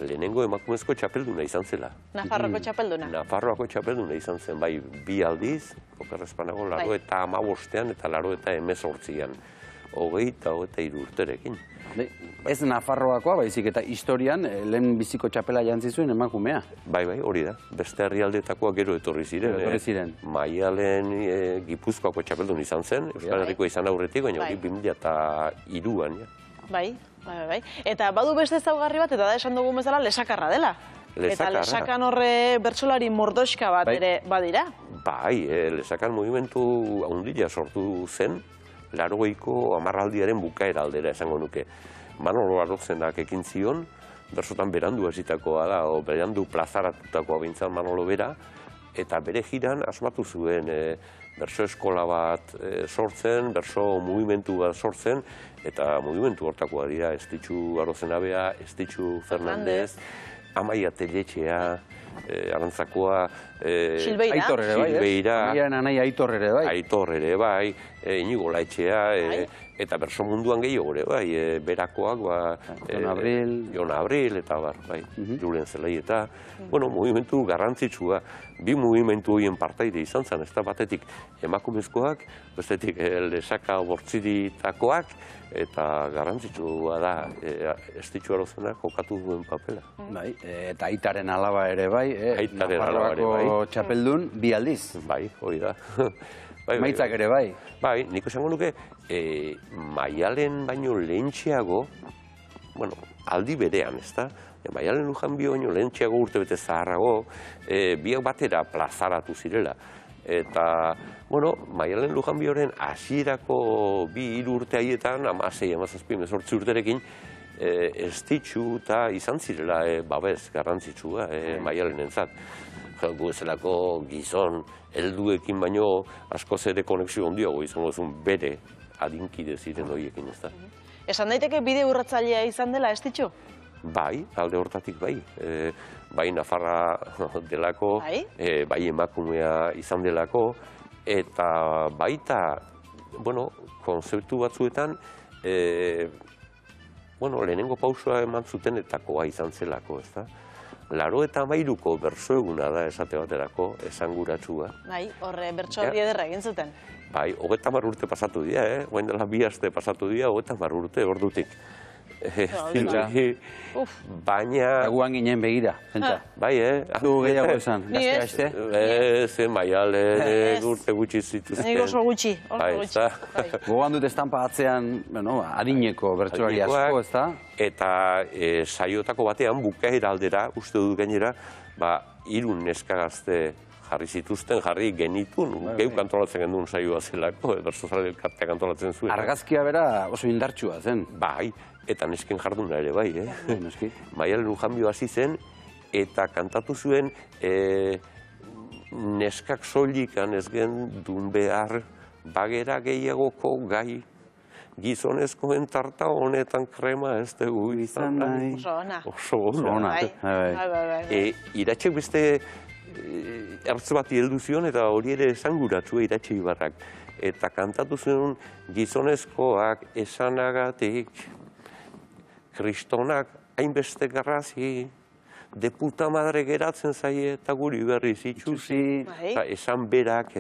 lehenengo emakumezko txapelduna izan zela. Nafarroako txapelduna? Nafarroako txapelduna izan zen, bai, 2 aldiz, okerrezpanago, 85ean eta 88ean. 23 urterekin. Ez Nafarroakoa, baizik eta historian lehen biziko txapela jantzi zuen emakumea. Bai, hori da. Beste herrialdetakoak gero etorri ziren. Maialen Gipuzkoako txapeldun izan zen, Euskal Herriko izan aurretik, baina hori 2002an. Bai. Eta badu beste ezaugarri bat, eta da esan dugun bezala lesakarra dela. Eta lesakan horre bertsolari mordoxka bat ere badira. Bai, lesakan movimentu handia sortu zen, 80ko hamarraldiaren bukaera aldera esango nuke. Manolo Arotzenak ekin zion, bersotan berandu hasitakoa da, o berandu plazaratutakoa bintzan Manolo bera, eta bere jiran asmatu zuen berso eskola bat sortzen, berso mugimendu bat sortzen, eta mugimendu hortakoa dira Estitxu Arozenabea, Estitxu Fernandez, Amaia Telletxea, Arantzakoa, Aitor ere bai, Aitor ere bai. Aitor ere bai, Inigo Laetxea, eta berso munduan gehiago ere bai, berakoak, Jon Abril, eta bai, Julen Zelai eta, mugimendu garrantzitsua, bi mugimendu horien partaide izan zen, ez da batetik emakumezkoak, bestetik lesaka bortziritakoak, eta garrantzitsua da Estitxu Arozenak jokatu duen papela. Eta Aitaren alaba ere bai, Nafarroako txapeldun 2 aldiz. Bai, hori da. Maitzak ere bai. Bai, nik esango nuke, Maialen baino lehentxeago, aldi berean, ez da? Maialen Lujanbio baino lehentxeago urtebete zaharrago, biak batera plazaratu zirela. Eta, Maialen Lujanbioren hasierako 2-3 urte haietan, 16-17 urterekin, Estitxu eta izan zirela babes garrantzitsua Maialenentzat. Gu ezelako gizon helduekin baino askoz ere konexio handiago izango zuen bere adinkide ziren horiekin, ez da. Esan daiteke bide urratzailea izan dela Estitxu? Bai, alde hortatik bai. Bai Nafarra delako, bai emakumea izan delako, eta baita, konzeptu batzuetan, lehenengo pausua eman zutenetakoa izan zelako, ez da. 83ko berso eguna da esate baterako, esanguratsua. Bai, horre bertso hori ederra egin zuten. Bai, 30 urte pasatu dira, guain dela 2 aste pasatu dira, 30 urte ordutik. Baina... Eguan ginen begira, zentza. Bai, Du gehiago esan, gazte beste. Maialen urte gutxi zituzten. Nik oso gutxi. Gogoan dut estampa atzean, adineko bertsolari asko, ez da? Eta saiotako batean, bukaera aldera, uste dut gainera, 3 neska gazte jarri zituzten, jarri genitun, geuk antolatzen gendun saioa zelako, bersozale elkarteak antolatzen zuen. Argazkia bera oso indartsua zen. Bai, eta nesken jarduna ere bai, Maialen Lujanbio hasi zen, eta kantatu zuen neskak soilikan ez gendun behar bagera gehiagoko gai, gizonezkoen tarta honetan krema ez dugu izan nahi. Oso ona. Oso ona. Iratxek beste ertz bati heldu zion eta hori ere esanguratsua Iratxe Ibarrak. Eta kantatu zen gizonezkoak esanagatik, kristonak hainbeste garrazi, de puta madre geratzen zaie eta guri berriz itxusi. Esan berak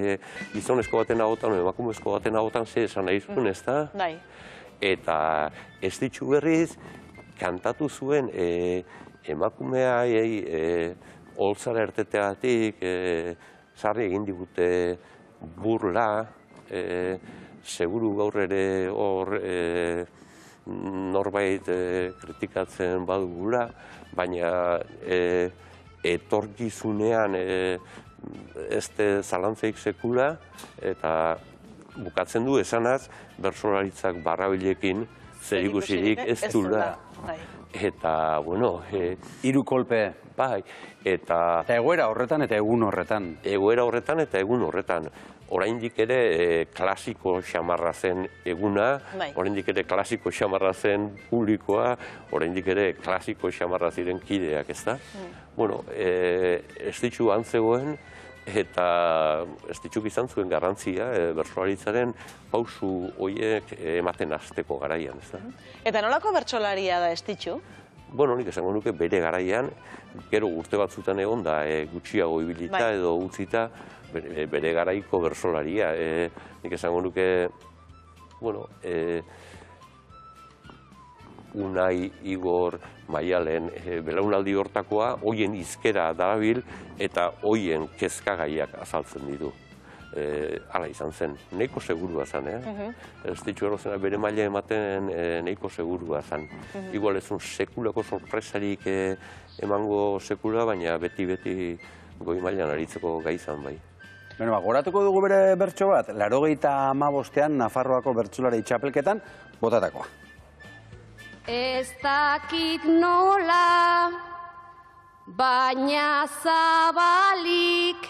gizonezko baten ahotan, emakumezko baten ahotan ze esan nahi zuen, ez da? Eta ez ditxu berriz, kantatu zuen emakumeai holtzara erteteatik, sarri egin digute burla, seguru gaur ere hor norbait kritikatzen badugula, baina etorkizunean ez zalantzaik sekula, eta bukatzen du esanaz, bertsolaritzak barrabilekin zerikusirik ez dula. Eta, bueno... Hiru kolpe. Bai, eta... Egoera horretan eta egun horretan. Egoera horretan eta egun horretan. Oraindik ere klasiko xamarra zen eguna, oraindik ere klasiko xamarra zen publikoa, oraindik ere klasiko xamarra ziren kideak, ez da? Bueno, ez ditxu antzegoen, eta ez ditxuk izan zuen garrantzia bertsolaritzaren pausu horiek ematen hasteko garaian, ez da? Eta nolako bertsolaria da ez ditxu? Bueno, nik esango nuke bere garaian, gero urte batzutan egon da gutxiago ibilita edo utzita, bere garaiko bertsolaria. Nik esango nuke, bueno, Unai, Igor, Maialen, belaunaldi hortakoa, hoien hizkera darabil eta hoien kezkagaiak azaltzen ditu. Hala izan zen, nahiko segurua zen, ez ditxu erozena bere maila ematen nahiko segurua zen. Igual ez un sekulako sorpresarik emango sekula, baina beti goi mailan aritzeko gai izan bai. Beno, goratuko dugu bere bertso bat, 85ean Nafarroako bertsolari txapelketan botatakoa. Ez dakit nola, baina zabalik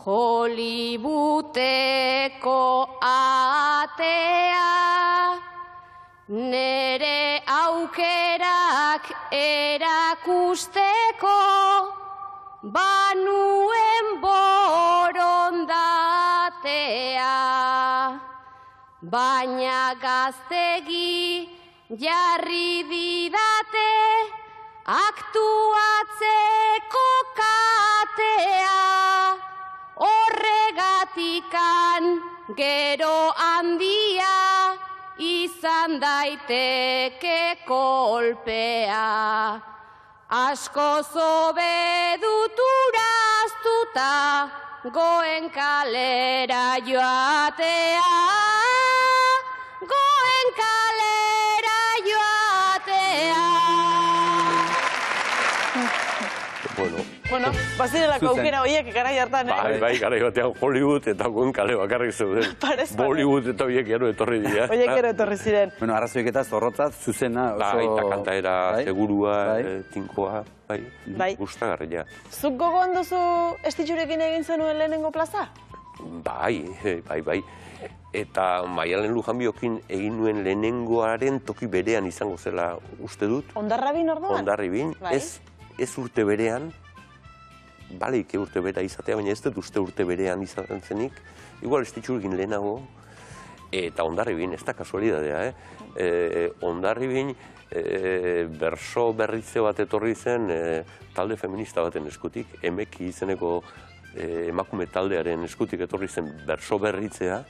Hollywoodeko atea, nere aukerak erakusteko, banuen borondatea. Baina gaztegi jarri didate, aktuatzeko katea. Horregatikan gero handia izan daiteke kolpea. Asko zobe dut uraztuta goen kalera joatea. Goen kalera joatea. Bueno, bazirelako aukera horiek garai hartan, Bai, garai batean Hollywood eta goen kale bakarrik zeuden. Bollywood eta horiek gero etorri dira. Horiek gero etorri ziren. Bueno, arrazoik eta zorrotzat, zuzena oso... Bai, eta kantaera segurua, tinkoa, bai, gustagarria. Zuk gogoan duzu estitxurekin egin zenuen lehenengo plaza? Bai. Eta Maialen Lujanbiokin egin nuen lehenengoaren toki berean izango zela uste dut. Ondarrabin orduan? Ondarribin, ez urte berean, baleike urte bera izatea, baina ez dut uste urte berean izan zenik. Igual estitxurekin lehenago, eta Ondarribin, ez da kasualidadea, Ondarribin berso berritze bat etorri zen talde feminista baten eskutik, Emeki izeneko emakume taldearen eskutik etorri zen berso berritzea,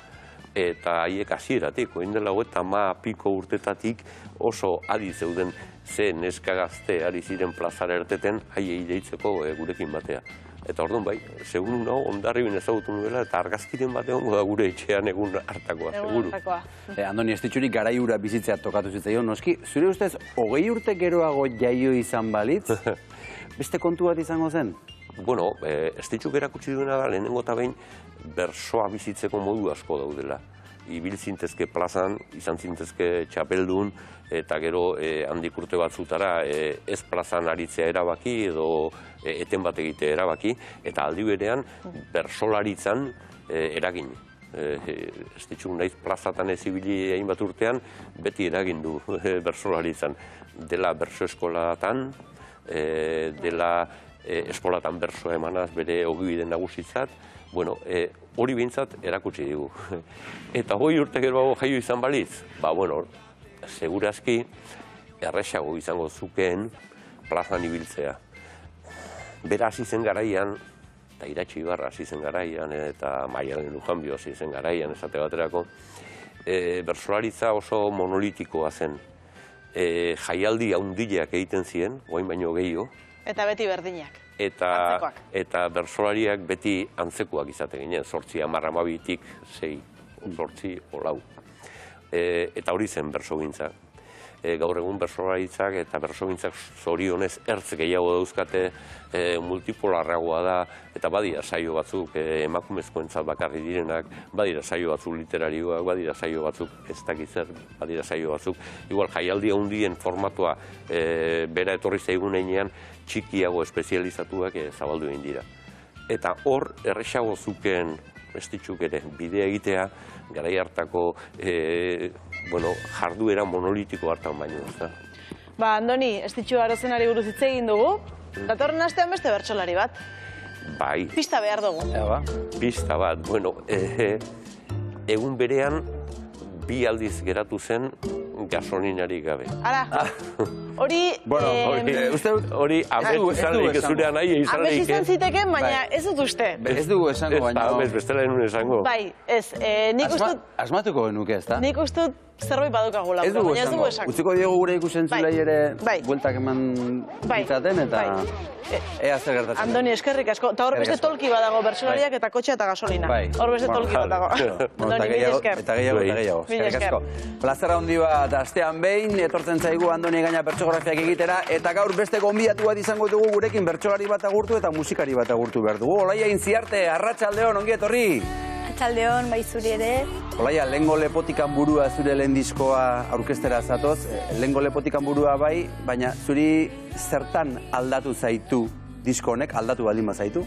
eta haiek hasieratik, oin dela 30 piko urtetatik oso adi zeuden ze neska gazte ari ziren plazara erteten haiei deitzeko gurekin batea. Eta orduan bai, segun hau Ondarribin ezagutu nuela eta argazkiren bat egongo da gure etxean egun hartakoa, seguru. Andoni, estitxurik garaiura bizitzea tokatu zitzaion, noski, zure ustez, 20 urte geroago jaio izan balitz, beste kontu bat izango zen? Bueno, estitxuk erakutsi duena da, lehenengo eta behin, bersoa bizitzeko modu asko daudela. Ibil zintezke plazan, izan zintezke txapeldun, eta gero handik urte batzutara ez plazan aritzea erabaki edo eten bat egitea erabaki, eta aldi berean bersolaritzan eragin. ez ditxuk naiz plazatan ez ibili hainbat urtean, beti eragin du bertsolaritzan. Dela bertso eskolatan, dela eskolatan bertsoa emanaz bere ogibide nagusitzat, bueno, hori behintzat erakutsi digu. Eta 20 urte geroago jaio izan balitz, bueno, segurazki erresago izango zukeen plazan ibiltzea. Bera hasi zen garaian, eta Iratxo Ibarra hasi zen garaian, eta Maialen Lujanbio hasi zen garaian, esate baterako, bertsolaritza oso monolitikoa zen. Jaialdi handiak egiten ziren, orain baino gehiago. Eta beti berdinak. Eta bertsolariak beti antzekoak izate ginen, 8, 10, 12tik 6, 8, 4. Eta hori zen bersogintza. Gaur egun bertsolaritzak eta bersogintzak zorionez ertz gehiago dauzkate, multipolarragoa da, eta badira saio batzuk emakumezkoentzat bakarri direnak, badira saio batzuk literarioak, badira saio batzuk ez dakitzer, badira saio batzuk. Igual jaialdi handien formatua bera etorri zaigun heinean txikiago espezializatuak zabaldu egin dira. Eta hor erresago zuken bestitzuk ere bidea egitea, garai hartako jarduera monolitiko hartan baino, ez da. Andoni, Estitxu Arozenari buruz hitz egin dugu, datorren astean beste bertsolari bat. Bai. Pista behar dugu. Pista bat, egun berean 2 aldiz geratu zen gasolinari gabe. Ara, hori... Hori amets izan zure nahi izan amets izan ziteken, baina ez dut uste. Ez dugu esango, baina... Ez bestela enun esango. Bai, ez, nik ustut... Asmatuko genuke, ez da? Nik ustut zerbait badukagula, baina ez dugu esango. Utziko diogu gure ikusentzulei ere bueltak eman ditzaten, eta ea zer gertatzen. Andoni, eskerrik asko. Eta hor beste tolki badago, bertsolariak eta kotxea eta gasolina. Hor beste tolki bat dago. Andoni, mil esker. Eta gehiago. Eskerrik asko. Plazera handi bat astean behin, etortzen zaigu Andoni Egaña bertsografiak egitera, eta gaur beste gonbidatu bat izango dugu gurekin bertsolari bat agurtu eta musikari bat agurtu behar dugu. Olaia Intziarte, arratsaldeon, ongi etorri! Arratsaldeon, bai zuri ere. Olaia, Lehengo Lepotikan burua zure lehen diskoa aurkeztera zatoz. Lehengo Lepotikan burua bai, baina zuri zertan aldatu zaitu disko honek, aldatu baldin bazaitu?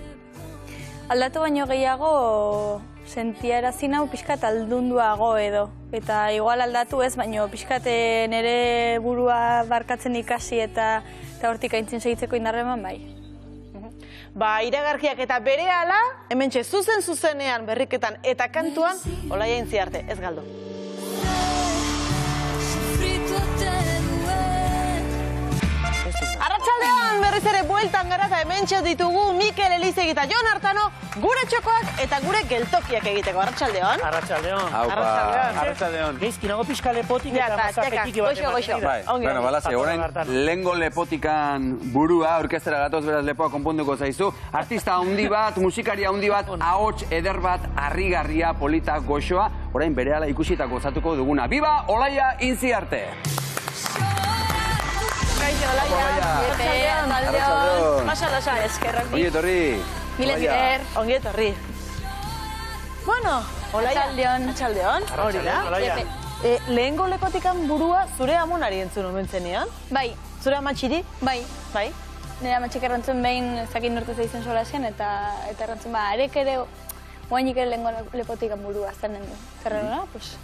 Aldatu baino gehiago sentiarazi nau pixkat aldunduago edo. Eta igual aldatu ez, baino pixkat nire burua barkatzen ikasi eta hortik aintzin segitzeko indarreman bai. Iragarkiak eta berehala, hementxe zuzenean berriketan eta kantuan, Olaia Intziarte, ez galdu. Arratsaldean berriz ere bueltan gara eta hementxe ditugu Mikel Elizegi eta Jon Artano gure txokoak eta gure geltokiak egiteko. Arratsaldeon. Arratsaldeon. Arratsaldeon. Geizki nago pixka lepotik eta mazapetik bat goixo. Bueno, balazio, orain Lehengo Lepotikan burua aurkeztera gatoz beraz lepoa konponduko zaizu. Artista handi bat, musikaria handi bat, ahots eder bat, harrigarria, polita, goxoa, orain berehala ikusi eta gozatuko duguna. Viva Olaia Intziarte! Kaixo, Olaia. Arratsaldeon. Pasa, eskerrak. Ongi etorri. Mil esker. Ongi etorri. Bueno, Olaia. Arratsaldeon. Hori da. Lehengo Lepotikan burua zure amonari entzun omen zenean? Bai. Zure amatxiri? Bai. Bai. Nire amatxik errantzun behin zakin nortez eizen sola zen eta errantzun arek ere guainik ere Lehengo Lepotikan burua zer nendu. Zerrera, pues,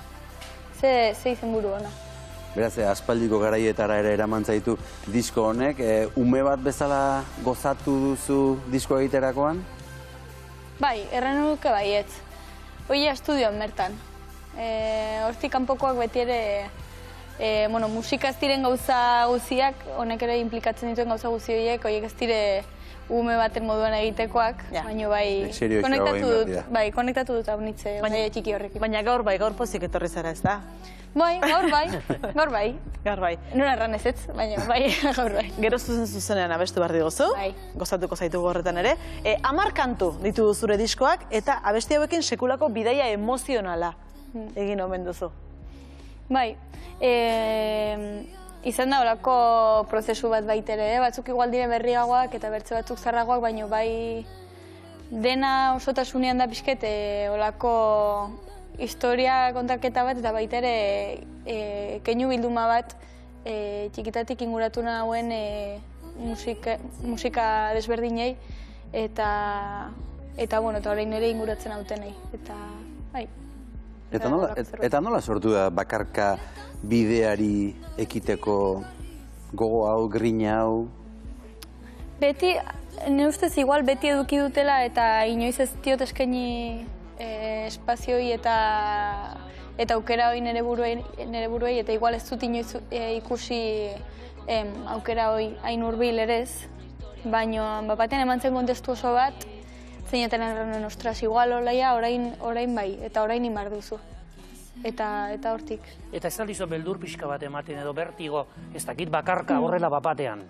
ze izen buru ona. Beraz, aspaldiko garaietara ere eraman zaitu disko honek. Ume bat bezala gozatu duzu disko egiterakoan? Bai, erran nuke baietz. Oia estudioan bertan. Hortik kanpokoak beti ere musika ez diren gauza guziak, honek ere implikatzen dituen gauza guzi horiek, horiek ez dire ume baten moduan egitekoak, baina bai, konektatu dut abnitze, baina txiki horrekin. Baina gaur pozik etorri zara ez da? Bai, gaur bai. Nora erran ez, baina bai, gaur bai. Gero zuzenean abestu behar digozu, gozatuko zaitugu horretan ere. 10 kantu ditu zure diskoak eta abesti hauekin sekulako bidaia emozionala egin omen duzu. Bai, izan da horako prozesu bat baitere, batzuk igual dire berriagoak eta bertze batzuk zarragoak, baina bai dena osotasunean da pixket horako historia kontaketa bat eta baitere keinu bilduma bat txikitatik inguratu nahuen musika desberdinei eta orain ere inguratzen hautenei. Eta bai, Eta nola sortu da bakarka bideari ekiteko gogo hau, grina hau? Beti, ne ustez igual beti eduki dutela eta inoiz ez diot eskaini espazioi eta aukera hori nire buruei eta igual ez dut inoiz ikusi aukera hori hain hurbil ere ez. Baina batean eman zen kontestu oso bat, zeinaten erranen, ostras, igual olaia orain bai, eta orain imar duzu. Eta hortik. Eta ez aldizo beldur pixka bat ematen edo bertigo, ez dakit bakarka horrela bapatean.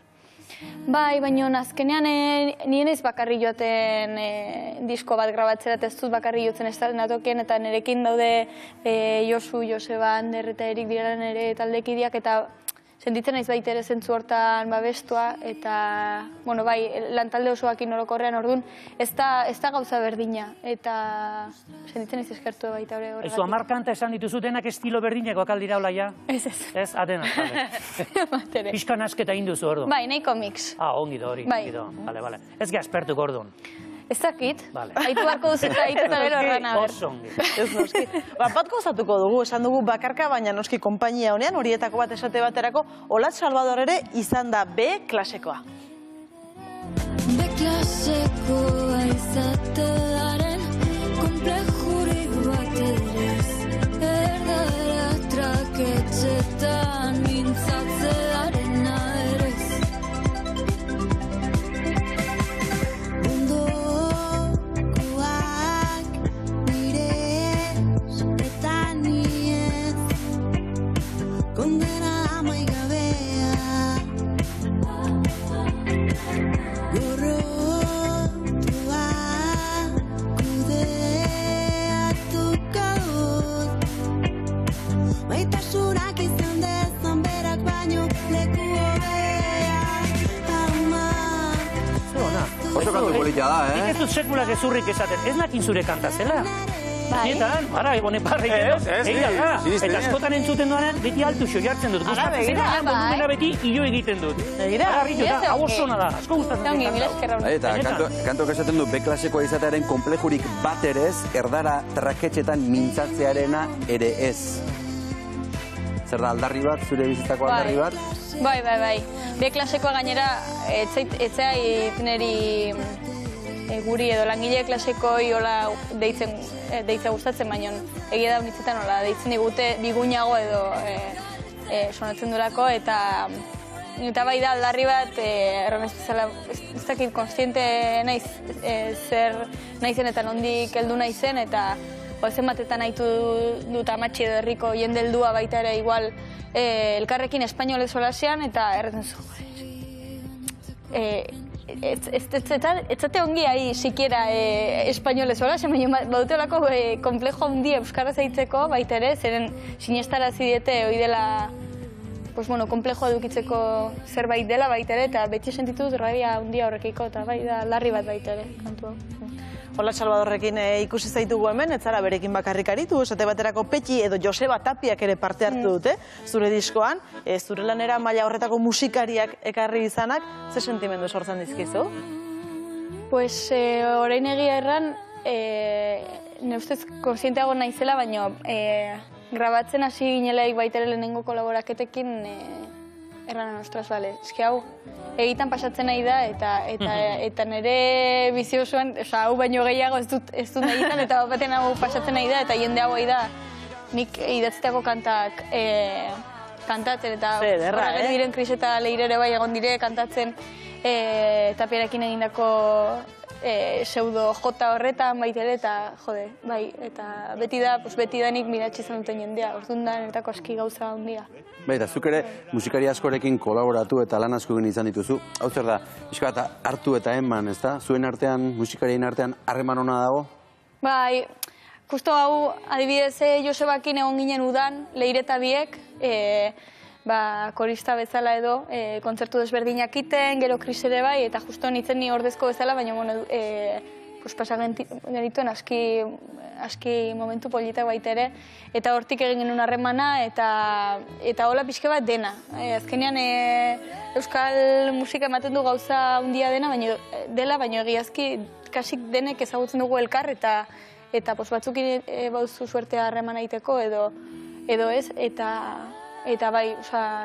Bai, baina azkenean nien ez bakarri joaten disko bat grabatzera, ez dut bakarri jotzen estatokien, eta nerekin daude Josu, Joseba, Ander eta Erik direla nire taldekideak, eta sentitzen naiz baita ere zentzu hortan babestua, eta, bueno, bai, lantalde osoakin orokorrean orduan, ez da gauza berdina, eta sentitzen naiz eskertu baita horregatik. Aizu, 10 kanta esan dituzutenak estilo berdineko akaldira hola ja? Ez. Ez, atena, bale. Pixka nasketa induzu orduan. Bai, nahiko mix. Ongi do hori, ongi do, bale. Ez aspertuko orduan. Ez dakit, haitu barko duzu eta haitu eta gero errana ber. Oso ongi. Ez noski. Bat gozatuko dugu, esan dugu bakarka, baina noski konpainia honean, horietako bat esate baterako, Olatz Salvador ere izan da B klasekoa. B klasekoa izatearen konplejurik bat ederiz, erdara traketxetan mintzatzearen aderez. Oso kantu polita da, Nik ez dut sekula gezurrik esaten, ez nakin zure kantazela. Nietan, ara, egone parra eta askotan entzuten duanen, beti altuxo jartzen dut. Gustatzen zenean, volumena beti hilo egiten dut. Hau oso nada, asko gustatzen dut. Eta kantok esaten du, B klasekoa izatearen konplejurik bat ere ez, erdara traketxetan mintzatzearena ere ez. Zer da, aldarri bat, zure bizitzako aldarri bat? Bai. B klasekoa gainera, etzait niri guri edo langile klasekoi hola deitza gustatzen, baina egia da honitzetan hola deitzen digute bigunago edo sonatzen durako, eta bai da aldarri bat, erran ez bezala, ez dakit konstiente naiz zer naizen eta nondik heldu naizen, eta zen batetan nahitu dut amatxi edo herriko jendeldua baita ere igual elkarrekin espainolez solasean, eta erretzen zu. Ez zate ongi ahi sikiera espainolez solasean, baina badutelako komplejo handia euskaraz eitzeko baita ere, zeren sinestarazi diete hori dela komplejo edukitzeko zerbait dela baita ere, eta beti sentitu dut rabia handia horrekiko, eta bai da larri bat baita ere kantua. Olatz Salvadorrekin ikusi zaitugu hemen, ez zara berekin bakarrik aritu, esate baterako Petxi edo Joseba Tapiak ere parte hartu dute, zure diskoan, zure lanera maila horretako musikariak ekarri izanak, ze sentimendu sortzen dizkizu? Pues, orain egia erran, ne ustez konsienteago naizela, baina grabatzen hasi ginelaik baitere lehenengo kolaboraketekin, erranen, ostras, bale, eski hau, egitan pasatzen nahi da, eta nire bizio zuen, hau baino gehiago ez dut egiten, eta batean hau pasatzen nahi da, eta jende hau da, nik idatzetako kantak kantatzen, eta horregatik diren Kris eta Leire ere bai egon dire kantatzen Tapiarekin egindako pseudo jota horretan baitere, eta jode, bai, eta beti da nik miratxe izan duten jendea, orduan da niretako aski gauza handia. Bai, eta zuk ere musikari askorekin kolaboratu eta lan asko egin izan dituzu. Hau zer da, pixka bat hartu eta eman, ez da? Zuen artean, musikarien artean, harreman hona dago? Bai, justo hau, adibidez, Josebakin egon ginen udan, Leire eta biek, korista bezala edo, kontzertu desberdinak iten, gero Kris ere bai, eta justo nintzen ni ordezko bezala, baina, pasa genituen aski momentu politak baita ere, eta hortik egin genuen harremana, eta hola pixke bat dena. Azkenean, euskal musika ematen du gauza handia dela, baina egiazki kasik denek ezagutzen dugu elkar, eta batzukin bauzu suertea harreman egiteko edo ez, eta bai,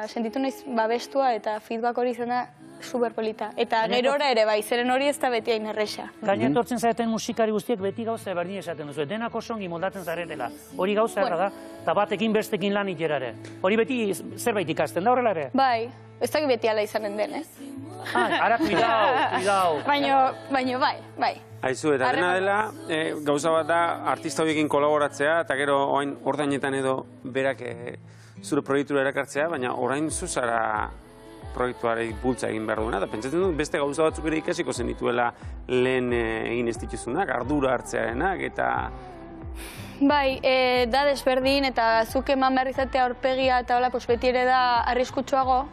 sentitu naiz babestua eta feedback hori izan da superpolita. Eta gerora ere bai, zeren hori ez da beti hain erresa. Gaina etortzen zareten musikari guztiek beti gauza berdin esaten duzu. Denak oso ongi moldatzen zaretela. Hori gauza erra da, eta batekin bestekin lan iterare. Hori beti zerbait ikasten da horrela ere? Bai, ez da beti ala izanen den, ez? Ara, cuidao. Baina bai. Aizu, eta dena dela, gauza bat da artista horiekin kolaboratzea, eta gero orain ordainetan edo berak zure proiektura erakartzea, baina orain zuzara proiektuari bultza egin behar duena, eta pentsatzen dut beste gauza batzuk ere ikasiko zen dituela lehen egin ez dituzunak, ardura hartzearenak, eta... Bai, da desberdin, eta zuk eman behar izatea aurpegia, eta hola, beti ere da arriskutsuago,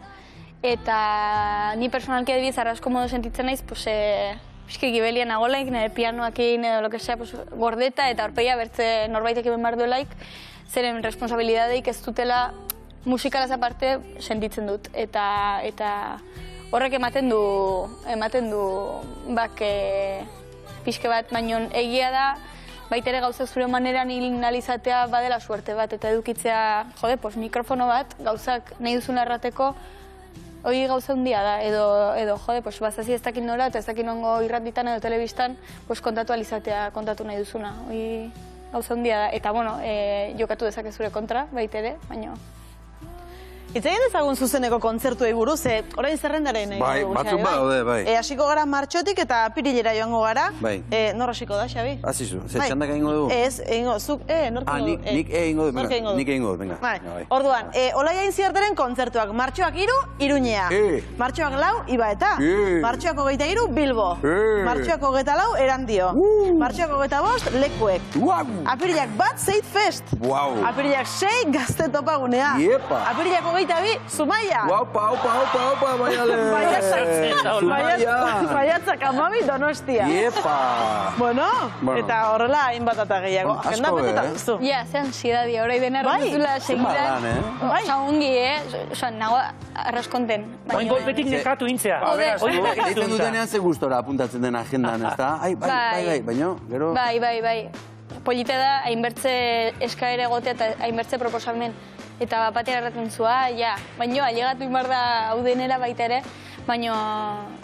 eta ni personalki adibidez arrasko modu sentitzen naiz, pixki gibelian agolaik, nire pianoakin edo lo que sea, gordeta, eta aurpegia bertze norbaitek egin behar duelaik, zeren responsabilidadeik ez dutela musikalaz aparte sentitzen dut, eta horrek ematen du pixke bat, baino egia da, baitere gauzak zure maneran izatea badela suerte bat, eta edukitzea, mikrofono bat, gauzak nahi duzun errateko, hori gauza handia da, edo bazazi ez dakit nora, eta ez dakit nongo irratitan edo telebistan, kontatu alizatea kontatu nahi duzuna, hori gauza handia da, eta jokatu dezake zure kontra, baitere, baino... Itz egin dezagun zuzeneko kontzertuei buruz, orain zerrendaren bai, batzuk badaude, bai. Hasiko gara martxotik eta apirilera joango gara. Bai. Nor hasiko da, Xabi? Hazizu, ze txandak egingo dugu? Ez, egingo, zuk, nork egingo du? Nik egingo du, venga. Orduan, Olaia Intziarteren kontzertuak, martxoak 3, Iruñea. Martxoak 4, Ibaeta. Martxoak 23, Bilbo. Martxoak 24, Erandio. Martxoak 25, Lekuek. Apirilak 1, Zeit Fest. Apirilak 6, Gazte Topagunea. Apirilak 22, Zumaia. Opa, Maiatzak 12, Donostia. Bueno, eta horrela hainbat eta gehiago. Agenda beteta duzu. Ja, ze ansidadia, orai dena errezula segidan. Osa ongi, nago arraskonten. Oin golpetik nekatu intzea. Egiten dutenean ze gustora apuntatzen den agendan, ez da? Bai, baino, gero... Bai. Polite da, hainbertze eskaere egotea eta hainbertze proposamen. Eta batean erraten zua, baino, ailegatu inbar da hau denera baita ere, baino,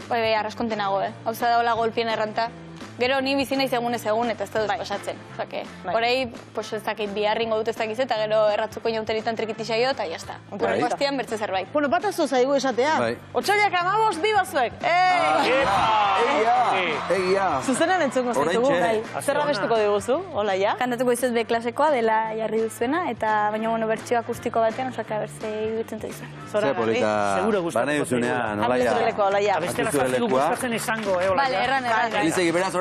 arraskontenago, hau daola golpien erranta. Gero ni bizi naiz egunez egun eta ez dut pasatzen. Horei, ez dakit biharringo dut ez dakiz eta gero erratzuko inauteritan trikitisaio eta jazta. Horreko hastian bertze zerbait. Bueno, bat azu zaigu esatea. Otsailak 15 bibazuek. Egia. Zuzenan entzuko zaitugu. Zer abestuko diguzu, Olaia? Kantatuko izuz B klasekoa dela jarri duzuena, eta baina bertsio akustiko batean, osaka bertze iruditzen zaizu. Zer polita, bana duzunean, Olaia. Abestela zazio gustatzen esango, Olaia. Bale, erran.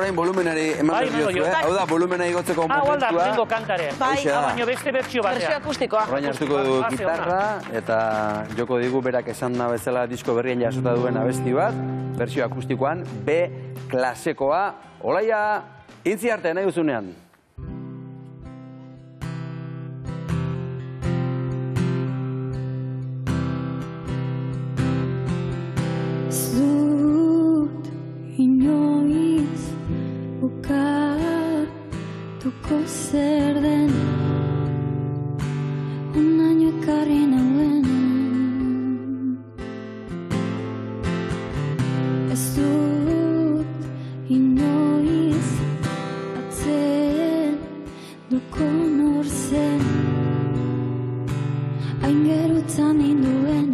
Volumenari eman berdiozue, hau da, volumena igotzeko momentua. Bengo kantare. Baina beste bertsio batean. Bertsio akustikoa. Orain hartuko du gitarra, eta joko digu berak esan da bezala disko berrien jasota duen abesti bat, bertsio akustikoan, B klasekoa. Olaia, Intziarte nahi duzunean. Bukatuko zer den onaino ekarri nauen ez dut inoiz atzen duko nor zen hain gerutzan induen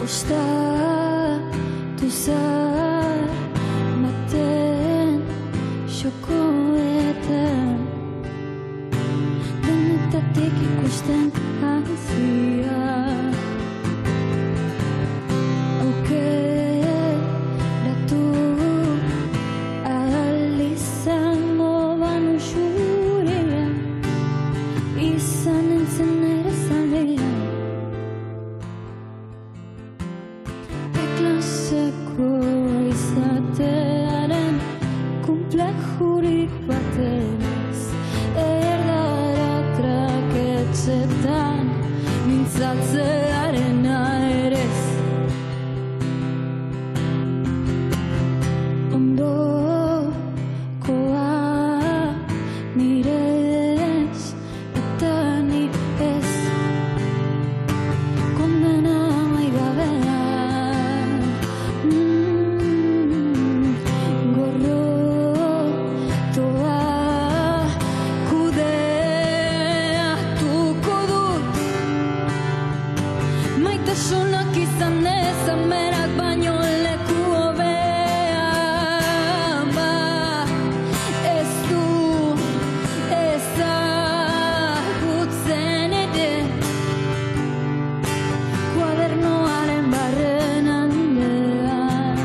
ostatu zar baten xokoetan denetatik ikusten hazia aukeratu ahal izango banu xuria izan entzen ere zalea klaseko izatearen kumplejurik batez erdara traketxetan mintzatzearen aerez ondo Zamerak baino leku hobean, ez du ezagutzen ere kuadernoaren barren handean.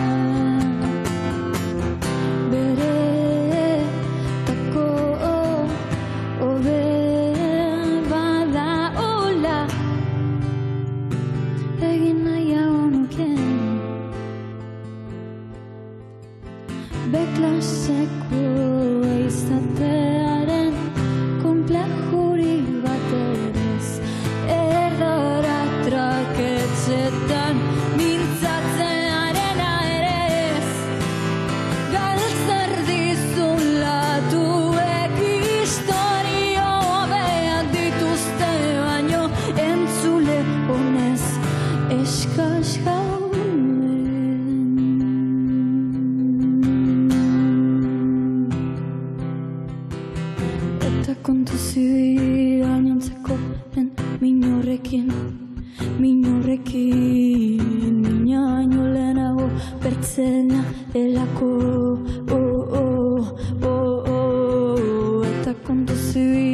Beretako hobe bada hola, egin nahiago nukeen beklaseko izatearen konplexurik bat ez, erdara traketxetan mintzatzearena ere ez, galtzer dizun latuek historio hobeak dituzte baino entzule honez eskas eta kontu zibi gainontzekoen minorrekin, minaino lehenago bertzena delako, eta kontu zibi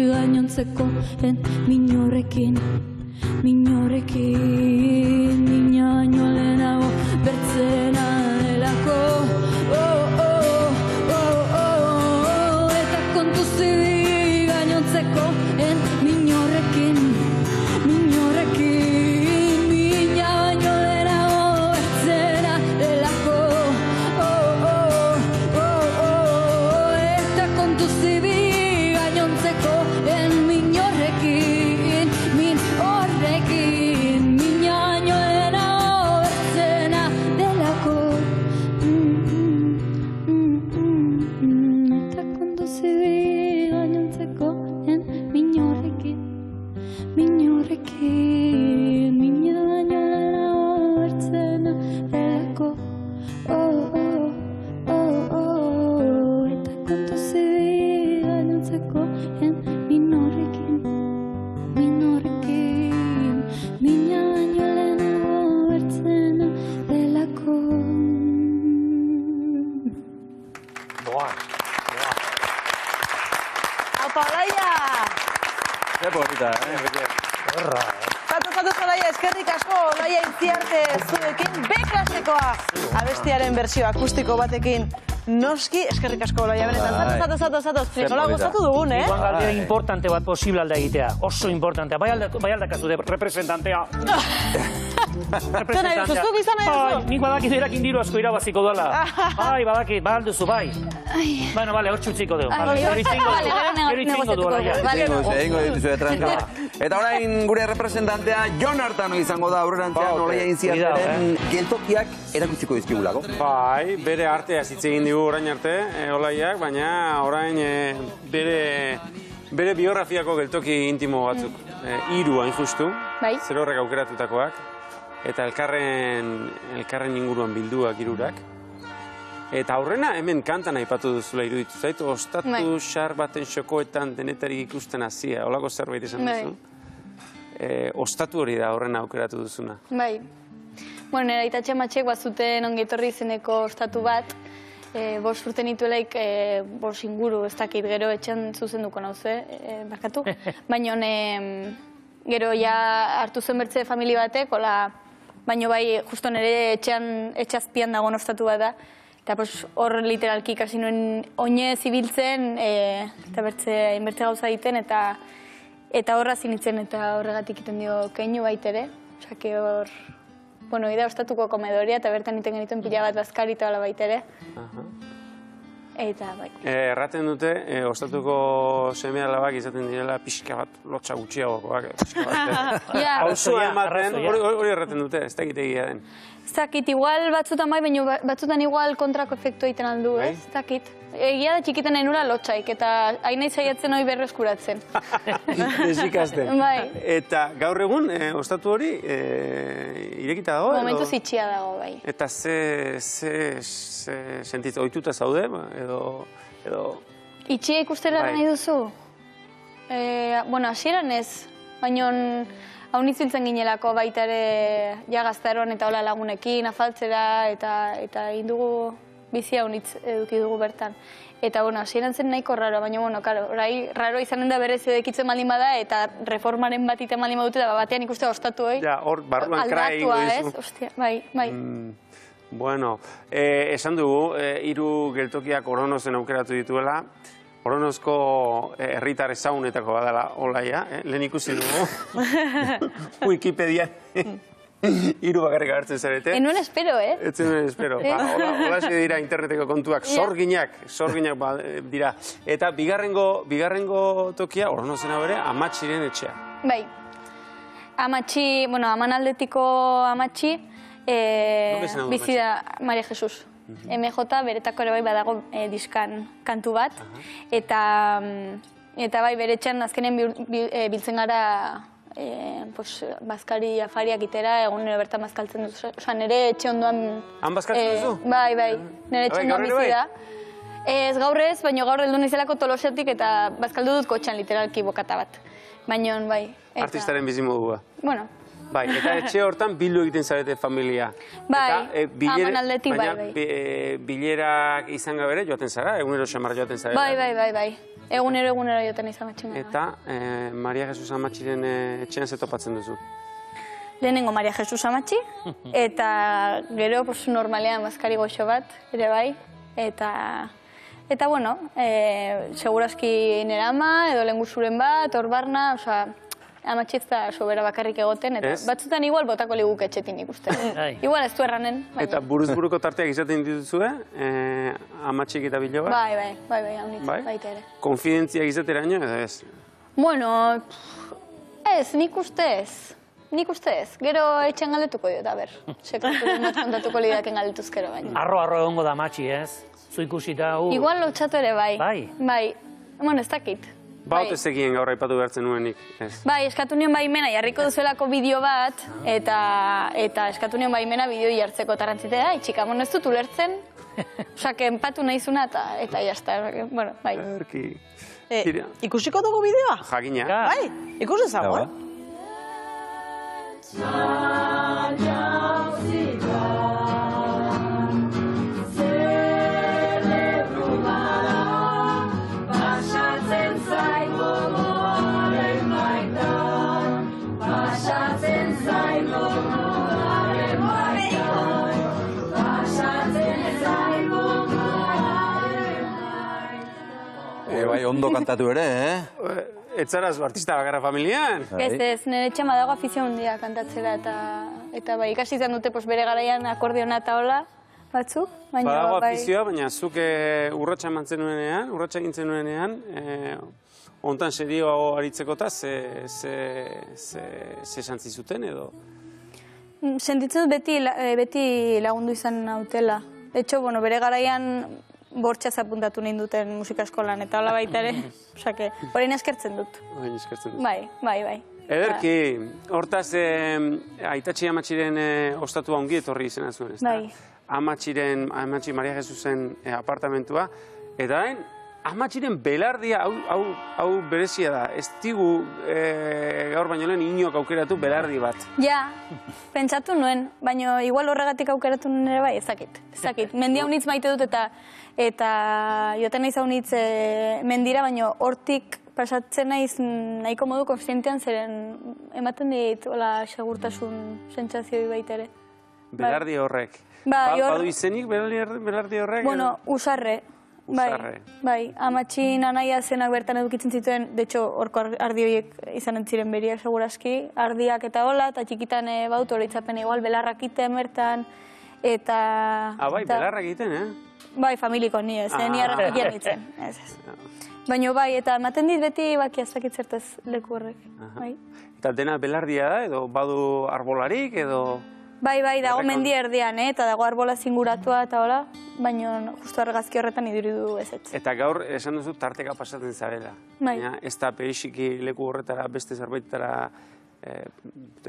gainontzekoen minorrekin, minaino lehenago bertzena delako, eta kontu zibi gainontzekoen minorrekin, mina baino lehenago bertzena delako, eta kontu zibi gainontzekoen minorrekin, mina baino lehenago bertzena delako, eta kontu zibi gainontzekoen minorrekin, mina baino lehenago bertzena delako, eta kontu zibi gainontzekoen minorrekin, mina baino lehenago bertzena delako. Apa, Olaia! Qué bonita, Zatu, Olaia, eskerrik asko, Olaia Itziarte zuekin B-klasekoa abestiaren bersio akustiko batekin. Noski, eskerrik asko, Olaia, benetan. Zatu, nola gozatu dugun, eh? Igual galdera importante bat posible alda egitea. Oso importantea. Bai aldakazu de representantea. Zena, zuzuk izan nahi duzu? Nik badakit erakin diru asko irabaziko dela. Bai, badakit, balduzu, bai. Bueno, bale, hor txutziko dugu. Gero itzingo du, Olaia. Egingo dituzue, tranquila. Eta orain gure representantea Jon Artano izango da aurrerantzean Olaia Itziarteren geltokiak erakutsiko dizkigulako. Bai, bere artea hitz egin digu orain arte, Olaiak, baina orain bere biografiako geltoki intimo batzuk. 3 hain justu, zer horrek aukeratutakoak, eta elkarren inguruan bilduak 3. Eta aurrena hemen kantan aipatu duzula iruditu zaitu, ostatu xar baten xokoetan denetarik ikusten hazia, holako zerbait izan duzu. Ostatu hori da aurrena aukeratu duzuna. Bai. Bueno, nera itatxe matxek bazuten ongetorri izeneko ostatu bat, 5 urte nituelaik 5 inguru, ez dakit, gero etxean zuzenduko nauze, barkatu. Baina gero ja hartu zen bertze familia batek, baina bai, justo nire etxazpian dagoen ostatu bat da, eta hor literalki ikasi nuen oinez ibiltzen, eta hainbertze gauza egiten, eta horra zinitzen, eta horregatik iten dio keinu baitere. Osake hor, bueno, ida ostatuko komedoria, eta bertan iten genituen pila bat bazkari eta hola baitere. Eta bai. Erraten dute, ostatuko seme alabak izaten direla pixka bat lotxa gutxiagokoak. Hauzua ematen, hori erraten dute, ez dakit egia den. Ez dakit, igual batzutan bai, baina batzutan igual kontrako efektu egiten aldu, ez? Ez dakit. Egia da txikitan nahi nula lotxaik, eta hain nahi zaiatzen hori berreskuratzen. Desikasten. Bai. Eta gaur egun, ostatu hori, irekita dago? Momentu zitxia dago, bai. Eta ze sentitzen, ohituta zaude, edo... Itxia ikustera nahi duzu? Bueno, hasieran ez, baina hau nizultzen ginelako baita ere jagaztaroan eta hola lagunekin, afaltzera, eta indugu bizia honitz eduki dugu bertan. Eta, bueno, hasieran zen nahiko raro, baina, bueno, karo, orai, raro izanen da berez edekitzen baldin bada, eta reformaren bat iten baldin badute, da batean ikuste ostatu, Ja, hor, barruan kra egingo dizu. Ostia, bai. Bueno, esan dugu, 3 geltokiak Oronozen aukeratu dituela, Oronozko herritar ezagunetako badala olaia, lehen ikusi dugu, Wikipedian. 3 bakarrik agertzen zarete. Enuen espero, Ez zenuen espero. Hola dira interneteko kontuak, sorginak dira. Eta bigarrengo tokia, Oronozena bere, Amatxiren etxea. Bai. Amatxi, bueno, Amanaldetiko Amatxi, bizi da Maria Jesus. MJ beretako ere bai badago diskan kantu bat. Eta bai, bere etxean azkenen biltzen gara bazkari afariak itera, egunero bertan bazkaltzen dut. Osa, nire etxe ondoan... Han bazkaltzen duzu? Bai, nire etxe ondoan bizi da. Ez gaur ez, baina gaur heldu nahizelako Tolosatik eta bazkaldu dut kotxan literalki bokata bat. Baina, bai. Artistaren bizimodua. Bueno. Bai, eta etxe hortan bildu egiten zarete familia. Bai, Amanaldetik, bai. Bilerak izan gabere joaten zara, egunero xamar joaten zara. Bai. Egunero joaten izan matxin. Eta Maria Jesus Amatxiren etxean ze topatzen duzu? Lehenengo Maria Jesus Amatxi, eta gero normalean bazkari goxo bat, ere bai. Eta bueno, segurazki nire ama, edo lenguzuren bat, hor barna, oza, Amatxi ez da sobera bakarrik egoten, eta batzutan igual botako liguk etxetin ikusten. Igual ez du erranen. Eta buruz-buruko tarteak izaten dituzue, Amatxik eta bilo bat? Bai, haunitz, baita ere. Konfidentziak izateraino, edo ez? Bueno, ez, nik uste ez. Gero etxean galdetuko dio, da ber. Sekreturen bat kontatuko lidaken galdetuzkero baina. Arro egongo da Amatxi, ez? Zu ikusita, Igual lotxatu ere bai. Bai, bueno, ez dakit. Baut ez egien gaur aipatu behartzen nuenik. Bai, eskatu nion baimena, jarriko duzuelako bideo bat, eta eskatu nion baimena bideo jartzeko tarrantzitea, txika, ez dut ulertzen, osak, empatu nahizuna eta jazta, bueno, bai. Ikusiko dugu bideoa? Jakina. Bai, ikus ezago, Bai, ondo kantatu ere, Etzaraz artista bakarra familian? Ez, nire etxema dago afizio handia kantatzera, eta bai, ikasi izan dute bere garaian akordeona eta hola batzuk. Badago afizioa, baina zuk urratxa egin zenuenean, ontan serioago aritzeko eta ze santzi zuten edo? Sentitzen dut beti lagundu izan nautela. De hecho, bere garaian bortxaz apuntatu nahi duten musika eskolan, eta hola baita ere, osake, horrein eskertzen dut. Bai. Ederki, hortaz, Aitatxi Amatxiren ostatua ongi etorri izena zuen, ez da? Bai. Amatxi Maria Jesusen apartamentua, eta Amatxiren belardia, hau berezia da, ez digu gaur baino lehen inok aukeratu belardi bat. Ja, pentsatu nuen, baina igual horregatik aukeratu nuen ere bai, ezakit. Mendia unitz maite dut eta joten naiz unitz mendira, baina hortik pasatzen naiz nahiko modu konsientean zeren ematen dit segurtasun sentsazioi baita ere. Belardi horrek. Badu izenik belardi horrek? Bueno, usarre. Bai, Amatxi anaia zenak bertan edukitzen zituen, de hecho, horko ardi horiek izanen ziren beriak segurazki, ardiak eta hola, eta txikitan baut horietzapen igual, belarrak iten bertan, eta... Bai, belarrak iten, Bai, familiko ni ez, ni arrakian itzen, ez. Baina bai, eta ematen dit beti baki azakit zertez leku horrek. Eta dena belardia da, edo badu arbolarik, edo... Bai, dago mendi erdian, eta dago arbola zinguratua eta hola, baina justu argazki horretan iduridu ezetz. Eta gaur esan duzu tarteka pasatzen zarela. Baina ez da peixiki leku horretara beste zerbaitara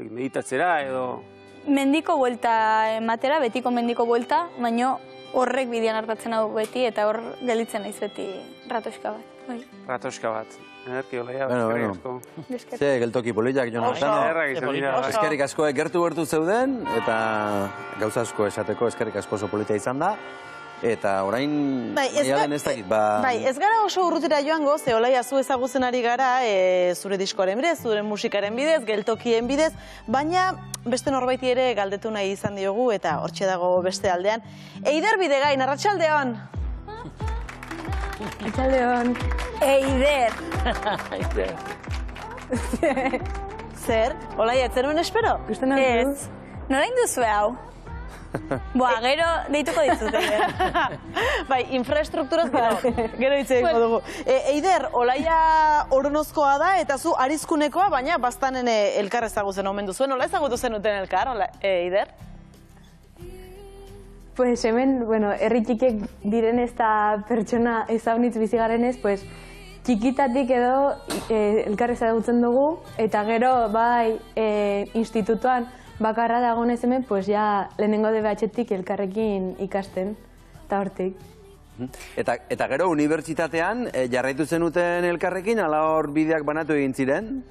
meditatzera edo... Mendiko buelta ematera, betiko mendiko buelta, baina horrek bidean hartatzen hau beti eta hor gelitzen naiz beti ratoska bat. Ratoska bat. Ederki, Olaia, Bueno, eskerrik asko. Ze, geltoki politak, Jon Artano. Ederrak izan dira. Eskerrik asko gertu zeuden, eta gauza asko esateko eskerrik asko oso politia izan da. Eta orain, maialen ez dakit, Bai, ez gara oso urrutira joango, ze Olaia zu ezagutzen ari gara, zure diskoaren bidez, zure musikaren bidez, geltokien bidez, baina beste norbaiti ere galdetu nahi izan diogu, eta hortxe dago beste aldean. Eider Bidegain, arratsaldeon! Arratsaldeon. Eider! Zer? Olaia, ez zenuen espero? Ez. Nora induzue hau? Boa, gero deituko dizut, Eider. Bai, infraestrukturaz gero hitz egingo dugu. Eider, Olaia Oronozkoa da, eta zu Arizkunekoa, baina bastanen elkar ezagutzen omen duzuen. Nola ezagutu zenuten elkar, Eider? Pues hemen, bueno, herri txikek diren ez da pertsona ezagunitz bizi garenez, pues txikitatik edo elkar ezagutzen dugu, eta gero bai institutuan bakarra dagoenez hemen, pues ja lehenengo DBH-tik elkarrekin ikasten, eta hortik. Eta gero unibertsitatean jarraitu zenuten elkarrekin, ala hor bideak banatu egin ziren?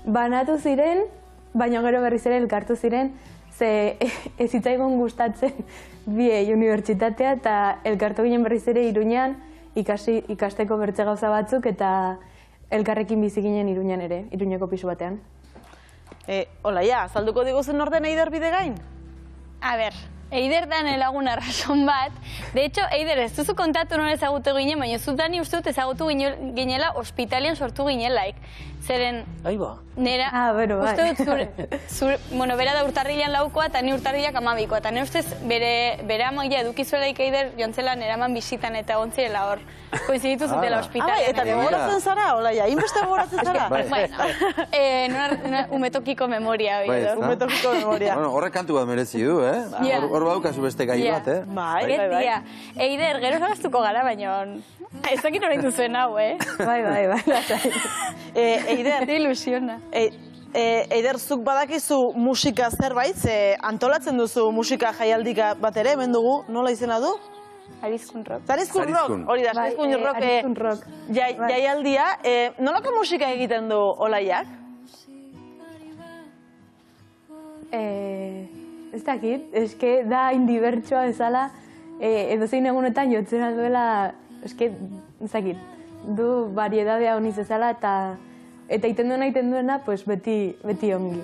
Banatu ziren, baina gero berriz ere elkartu ziren, ze ez zitzaigun gustatzen biei unibertsitatea eta elkartu ginen berriz ere Iruñan ikasteko bertze gauza batzuk eta elkarrekin bizi ginen Iruñan ere, Iruñeko pisu batean. Olaia, azalduko diguzen orden Eider Bidegain? A ber, Eider da lagun arrason bat. De hecho, Eider, ez duzu kontatu nola ezagutu ginen, baina zutani uste dut ezagutu ginela ospitalian sortu ginelaik. Zeren... Aiba. Nera... bero, bai. Uste dut bueno, bera da urtarrilan laukoa eta ni urtarrilak 12koa. Eta nire ustez bere amaia edukizuelaik Eider jontzela neraman bisitan eta ontzirela hor. Koinziditu zutela ospitalian. Eta gogoratzen zara, Olaia? Inbeste gogoratzen zara? Bueno, umetokiko memoria hori edo. Umetokiko memoria. Bueno, horrek kantu bat merezi du, eh? Hor baukazu beste gai bat, eh? Bai. Eider, gero zagaztuko gara, baina ez dakit orain duzuen hau, eh? Bai. Eider. Ilusiona. Eider, zuk badakizu musika zerbait, antolatzen duzu musika jaialdik bat ere, hemen dugu, nola izena du? Arizkun Rock. Arizkun Rock, hori da, Arizkun Rock jaialdia. Nolako musika egiten du Olaiak? Ez dakit, eske da indibertsua bezala, edozein egunetan jotzen alduela, eske, ez dakit, du variedadea honiz bezala, eta iten duena, pues beti ongi.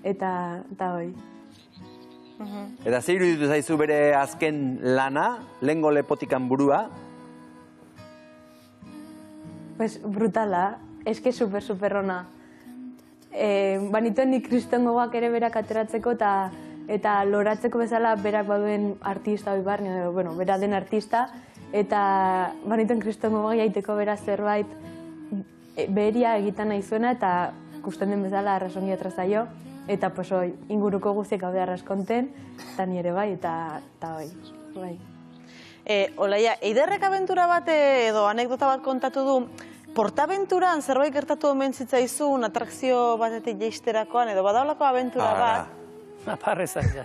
Eta hoi. Eta ze iruditu zaizu bere azken lana, lehengo lepotikan burua? Pues brutala, eske super ona. Banituen nik kristongoak ere berak ateratzeko eta loratzeko bezala berak baduen artista hoi barne, bueno, bera den artista, eta banituen kristongoak jaiteko bera zerbait beria egiten nahi zuena eta gusten den bezala arrasongi atrazaio, eta pues hoi, inguruko guztiek gaude arraskonten, eta nire bai, eta hoi, bai. Olaia, Eiderrek abentura bat edo anekdota bat kontatu du, Portabenturan zerbait gertatu omen zitzaizun atrakzio batetik jeisterakoan, edo badaulako abentura bat? Aparrezak, ja.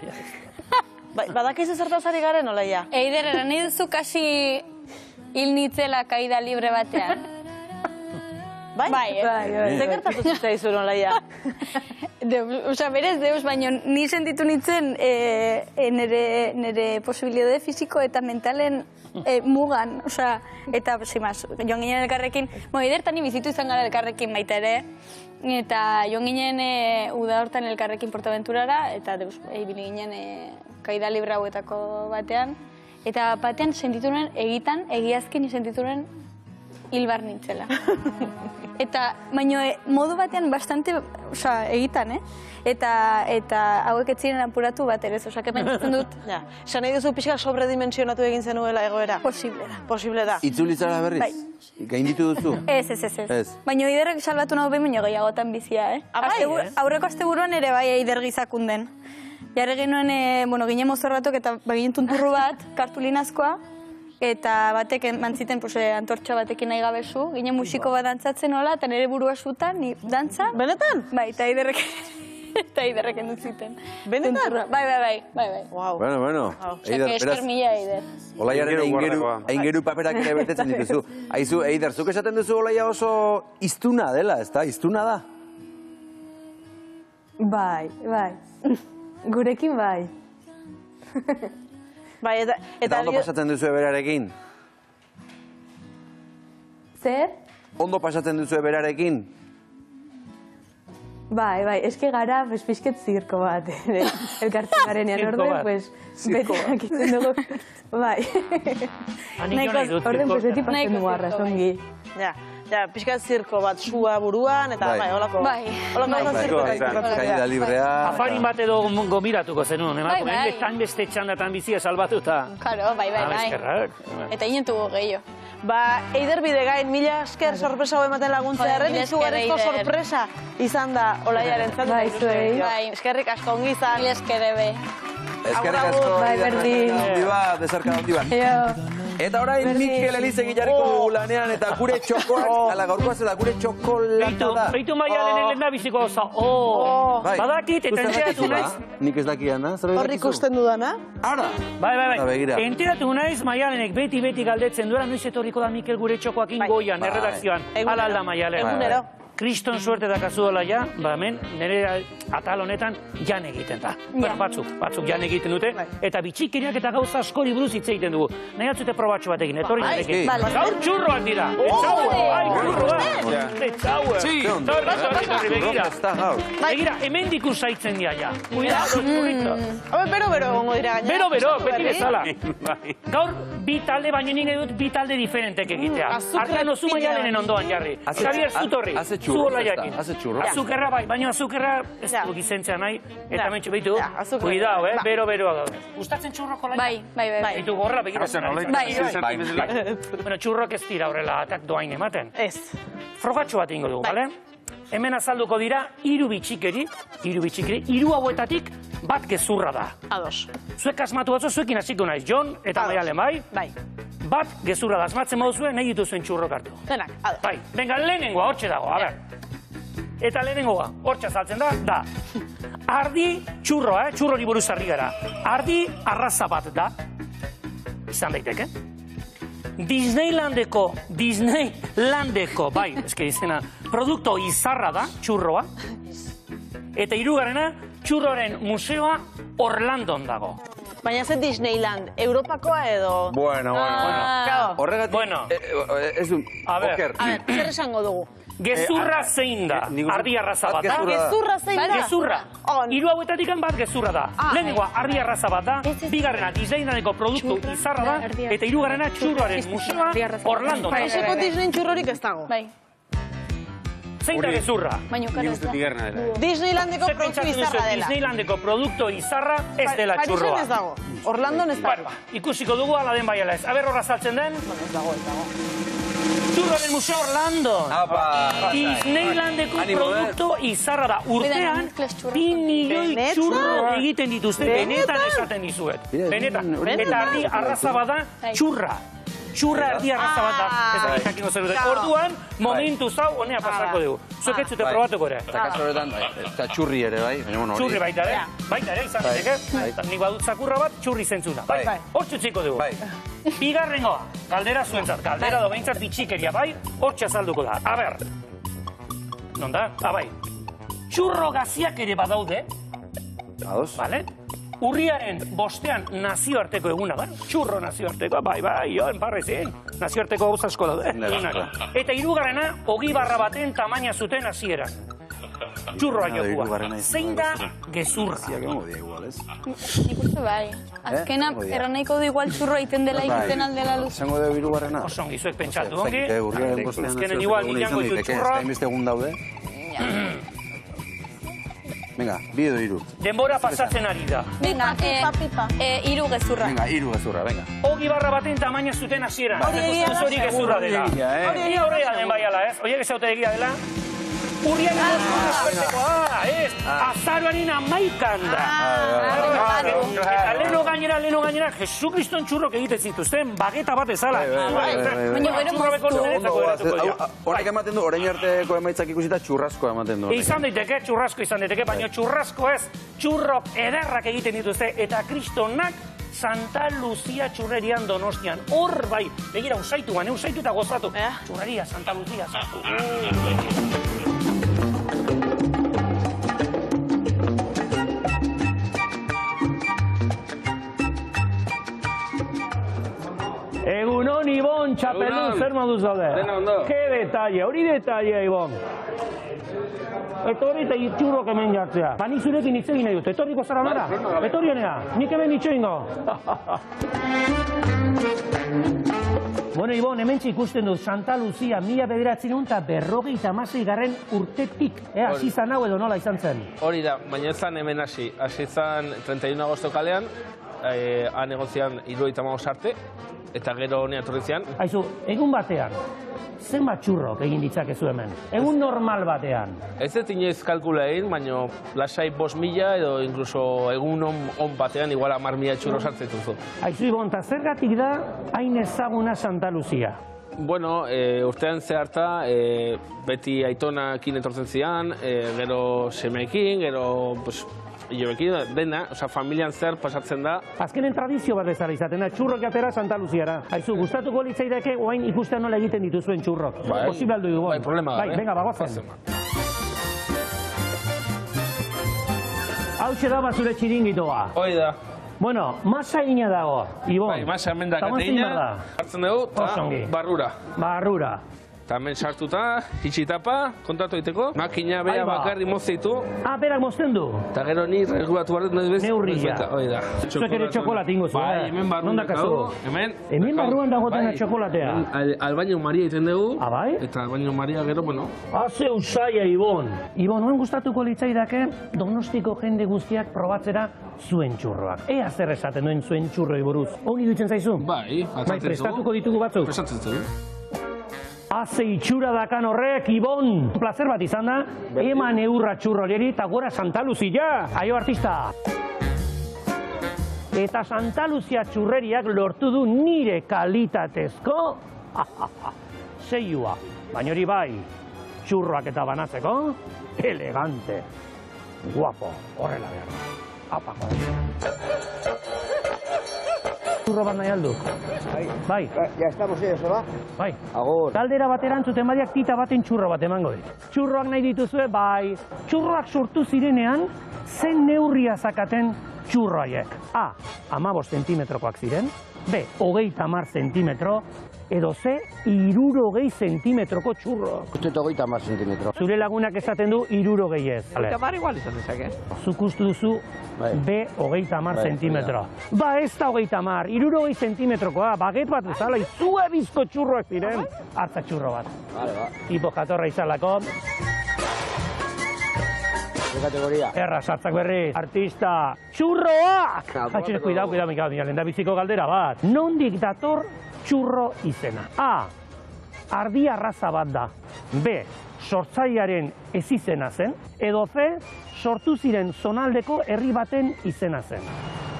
Badakizu zertaz ari garen, Olaia? Eider, eran nahi duzu kasi hil nitzela kaida libre batean. Bai. Zer gertatu zitzaizun, Olaia? Osa, berez deus, baina ni sentitu nintzen nire posibilitate fisiko eta mentalen mugan, osa, eta, zimaz, joan ginen elkarrekin, Eider tani bizitu izan gara elkarrekin baita ere, eta joan ginen uda hortan elkarrekin Portaventurara, eta deus, ibili ginen kaida libre hauetako batean, eta batean sentitu nuen egiazkin sentitu nuen hilbar nintzela. Eta, baina, modu batean bastante, osa, egitan, Eta hauek ez ziren apuratu bat ere, osa, pentsatzen dut. Esan nahi duzu pixka sobredimensionatu egin zenuela egoera? Posible da. Itzulitzara berriz? Bai. Gainditu duzu? Ez. Baina Eiderrek salbatu nahu behin baino gehiagotan bizia, Aurreko asteburuan ere bai Eider gizakunden. Jarri genuen, ginen mozorratok eta baginen tunturru bat, kartulinazkoa, eta batek mantziten antortxa batekin nahi gabezu, ginen musiko bat dantzatzen hola, eta nire burua zutan, ni dantza. Benetan? Bai, eta Eiderrek Eta Eiderrek endu ziten. Benetan? Bai. Wow. Bueno. Osea, esker mila Eider. Olaiaren aingeru paperak ere betetzen dituzu. Aizu, Eider, zuk esaten duzu Olaia oso iztuna dela, ezta? Iztuna da? Bai. Gurekin bai. Bai, Eta ondo pasatzen duzu berarekin? Zer? Ondo pasatzen duzu berarekin? Bai, eske gara, pixket zirko bat, elkartzen garenean, orden, beti akitzen dugu, bai. Orden, beti pasen dugu arrazongi. Ja, pixkat zirko bat, sua buruan, eta bai, holako. Holako zirko Kaida librea. Afarin bat edo gomiratuko zenun, emakume, beste txandatan bizia salbatuta. Karo, bai. Eta inentugu gehiago. Ba, Eider Bidegain, mila esker sorpresa hau ematen laguntza erren, izugarrizko sorpresa izan da Olaiaren zatu. Bai, zuei. Eskerrik asko ongi izan. Mila esker ebe. Eskerrik asko. Bai, berdin. Desarka handi bat. Eta orain Mikel Elizegi jarriko dugu lanean eta gure txokoak, ala gaurkoa zela gure txokolata da. Beitu Maialen lehena biziko oza. Badakit, eta enteratu naiz. Nik ez dakiana, Hor ikusten dudana. Ara. Bai. Enteratu naiz Maialenek beti galdetzen duela, noiz etorriko da Mikel gure txokoakin goian, erredakzioan. Ala alda Maialen. Egunero. Kriston suerte dakazu dola ja, hemen, nire atal honetan jan egiten da. Batzuk jan egiten dute, eta bitxikeriak eta gauza askori buruz hitz egiten dugu. Nahi atzute probatxo batekin, etorri batekin. Gaur txurroak dira, Torri, begira, hemen diku zaitzen dira, ja. Cuidado, churrito. Bero gongo dira gaina. Bero, beti bezala. Gaur, bi talde, baina nire dut bi talde diferentek egitea. Artean oso Maialenen ondoan jarri. Xavier Zutorri. Zuola jakin. Azukerra bai, baina azukerra ez du gizentzea nahi. Eta mentxu behitu, cuidao, bero gaude. Gustatzen txurroko laia? Bai. Behitu gorra, begira. Bai. Bueno, txurrok ez dira horrela atak doain ematen. Ez. Frogatxo bat ingo dugu, bale? Hemen azalduko dira hiru bitxikeri, hiru hauetatik bat gezurra da. Ados. Zuek asmatu batzu, zuekin hasiko naiz, Jon eta Maialen, bai? Bai. Bat gezurra da, asmatzen moduzuen, nahi dituzuen txurrok hartu. Denak, ados. Bai, venga, lehenengoa, hortxe dago, a ber. Eta lehenengoa, hortxe azaltzen da. Ardi txurroa, txurrori buruz harri gara. Ardi arraza bat da, izan daiteke. Disneylandeko, bai, eske izena, produkto izarra da, txurroa. Eta hirugarrena, txurroren museoa Orlandon dago. Baina ze Disneyland, Europakoa edo? Bueno. Horregatik, ez du, oker. A ver, zer esango dugu? Gezurra zein da, ardi arraza bat da. Gezurra zein da? Gezurra. Hiru hauetatik bat gezurra da. Lehenengoa ardi arraza bat da, bigarrena Disneylandeko produktu izarra da, eta hirugarrena txurroaren museoa Orlandon dago. Eseko Disney txurrorik ez dago. Bai. Zein da gezurra? Disneylandeko produktu izarra dela. Disneylandeko produktu izarra ez dela txurroa. Parisen ez dago. Orlandon ez dago. Ikusiko dugu ala den baiala ez. Aber horra saltzen den? Ez dago. Txurroren museo Orlandon. Disneylandeko produktu izarra da. Urtean, 2 milioi txurro egiten dituzte. Benetan esaten dizuet. Benetan. Eta ardi arraza bada txurra. Txurra erdi arraza bat da, ez da jakingo zer dute. Orduan, momentu zau, honea pasako dugu. Zuek ez zute probatuko ere. Eta kaso horretan, eta txurri ere, bai? Txurri baita ere, izan diteke. Nik badut zakurra bat, txurri zentzuna. Hortxe txiko dugu. Bigarrengoa, galdera zuentzat, galdera do behintzat bitxikeria, bai? Hortxe azalduko da. A ber, non da? Bai, txurro gaziak ere badaude. Ados. Bale? Urriaren 5ean nazioarteko eguna da, txurro nazioarteko, bai, joan parrezien, nazioarteko gauza asko daude. Eta hirugarrena, 20 baten tamaina zuten hasieran. Txurroa jokua. Zein da gezurra? Nik uste bai. Azkena, erranaiko du igual txurro egiten dela egiten aldela luz. Zango dugu hirugarrena? Osongi, zuek pentsatu, ongi? Urriaren 5ean azkenen igual nilango ditu txurroa. Hainbeste egun daude. Venga, bi edo hiru. Denbora pasatzen ari da. Venga, hiru gezurra. Venga, hiru gezurra, venga. 20 baten tamaina zuten hasieran. Hori gezurra dela. Hori horrea den bai ala, ez? Oiek ez haute egia dela. Urriaren bostan aspertzekoa, ez? Azaroaren 11an da. Eta leheno gainera, Jesukriston txurrok egiten zituzten, bageta bat ezala. Honek ematen du, orain arteko emaitzak ikusita txurrasko ematen du. Txurrasko izan daiteke, baina txurrasko ez, txurrok ederrak egiten dituzte, eta Kristonak Santa Lucia txurrerian Donostian. Hor bai, begira, usaitu eta gozatu. Txurreria, Santa Lucia, zatu. Egunon, Ibon, txapelun, zer moduz daude? Dena ondo. Ke detalle, hori detalle, Ibon. Etorri eta txurrok hemen jartzea. Ni zurekin hitz egin nahi dut, etorriko zara nara? Etorri honea, nik hemen hitz egingo. Bueno, Ibon, hemen ikusten dut Santa Lucia 1956 urtetik. Hasi zan hau edo nola izan zen? Hori da, baina ez zan hemen hasi. Hasi zan 31 agosto kalean, han egozian 75 arte, eta gero honea etorri zian. Aizu, egun batean, zenbat txurrok egin ditzakezu hemen? Egun normal batean. Ez dut inoiz kalkula egin, baina lasai 5.000 edo inkluso egun on batean igual 10.000 txurro sartzen duzu. Aizu, Ibon, eta zergatik da hain ezaguna Santa Lucia? Bueno, urtean zeharta, beti aitonakin etortzen zian, gero semeekin, gero hilobekin, dena, familian zer pasatzen da. Azkenen tradizio bat bezala izaten da, txurrok atera Santa Luziara. Aizu, gustatuko litzaidake oain ikustean nola egiten dituzuen txurrok. Posible aldu dugu. Bai, problema da. Bai, venga, bagoazen. Hau da zure txiringitoa. Hoi da. Bueno, masa egina dago, Ibon. Bai, masa hemen da kateina, hartzen dugu, eta barrura. Barrura. Eta hemen sartuta, itxitapa, kontatu egiteko. Makina bera bakarri mozeitu. Berak mozten du? Eta gero ni regulatu barret nahi bez. Neurria. Hoi da. Zuek ere txokolate ingozu. Bai, hemen barruan dago. Hemen barruan dagoetena txokolatea. Albaino Maria egiten dugu. Bai? Eta Albaino Maria gero, bueno. Haze usaia, Ibon. Ibon, noen gustatuko litzaidake Donostiko jende guztiak probatzera zuen txurroak. Ea zer esaten duen zuen txurroi buruz. Honi duitzen zaizu? Bai, prestatuko ditugu batzuk? Prestatzen dugu. Haze itxura dakan horrek, Ibon! Plazer bat izan da, eman eurra txurrolieri eta gora Santa Lucia! Aio artista! Eta Santa Lucia txurreriak lortu du nire kalitatezko zeiua. Baina hori bai, txurroak eta banatzeko, elegante, guapo, horrela behar. Apako. Churro bat nahi aldu? Bai. Ya estamos en eso, ba? Bai. Agur. Galdera bat erantzuten badiak tita baten txurro bat emango dit. Txurroak nahi dituzue? Bai. Txurroak sortu zirenean, zen neurria zakaten txurroaiek? A. 15 zentimetrokoak ziren. B. 30 zentimetro. Edo C. 60 zentimetroko txurro. Uste 30 zentimetro. Zure lagunak esaten du 60 ez. 30 igual izan dezake. Zuk uste duzu B. 30 zentimetro. Ba ez da 30, 60 zentimetrokoa. Baget bat bezala, izue bizko txurroak ziren. Hartza txurro bat. Tipo jatorra izalako. Kategoria. Erra, sartzak berriz. Artista, txurroak! Hatxez, kuidau, Mikael, lehen da biziko galdera bat. Nondik dator txurro izena? A. Ardi arraza bat da. B. Sortzailearen ez izena zen. Edo C. Sortu ziren zonaldeko herri baten izena zen.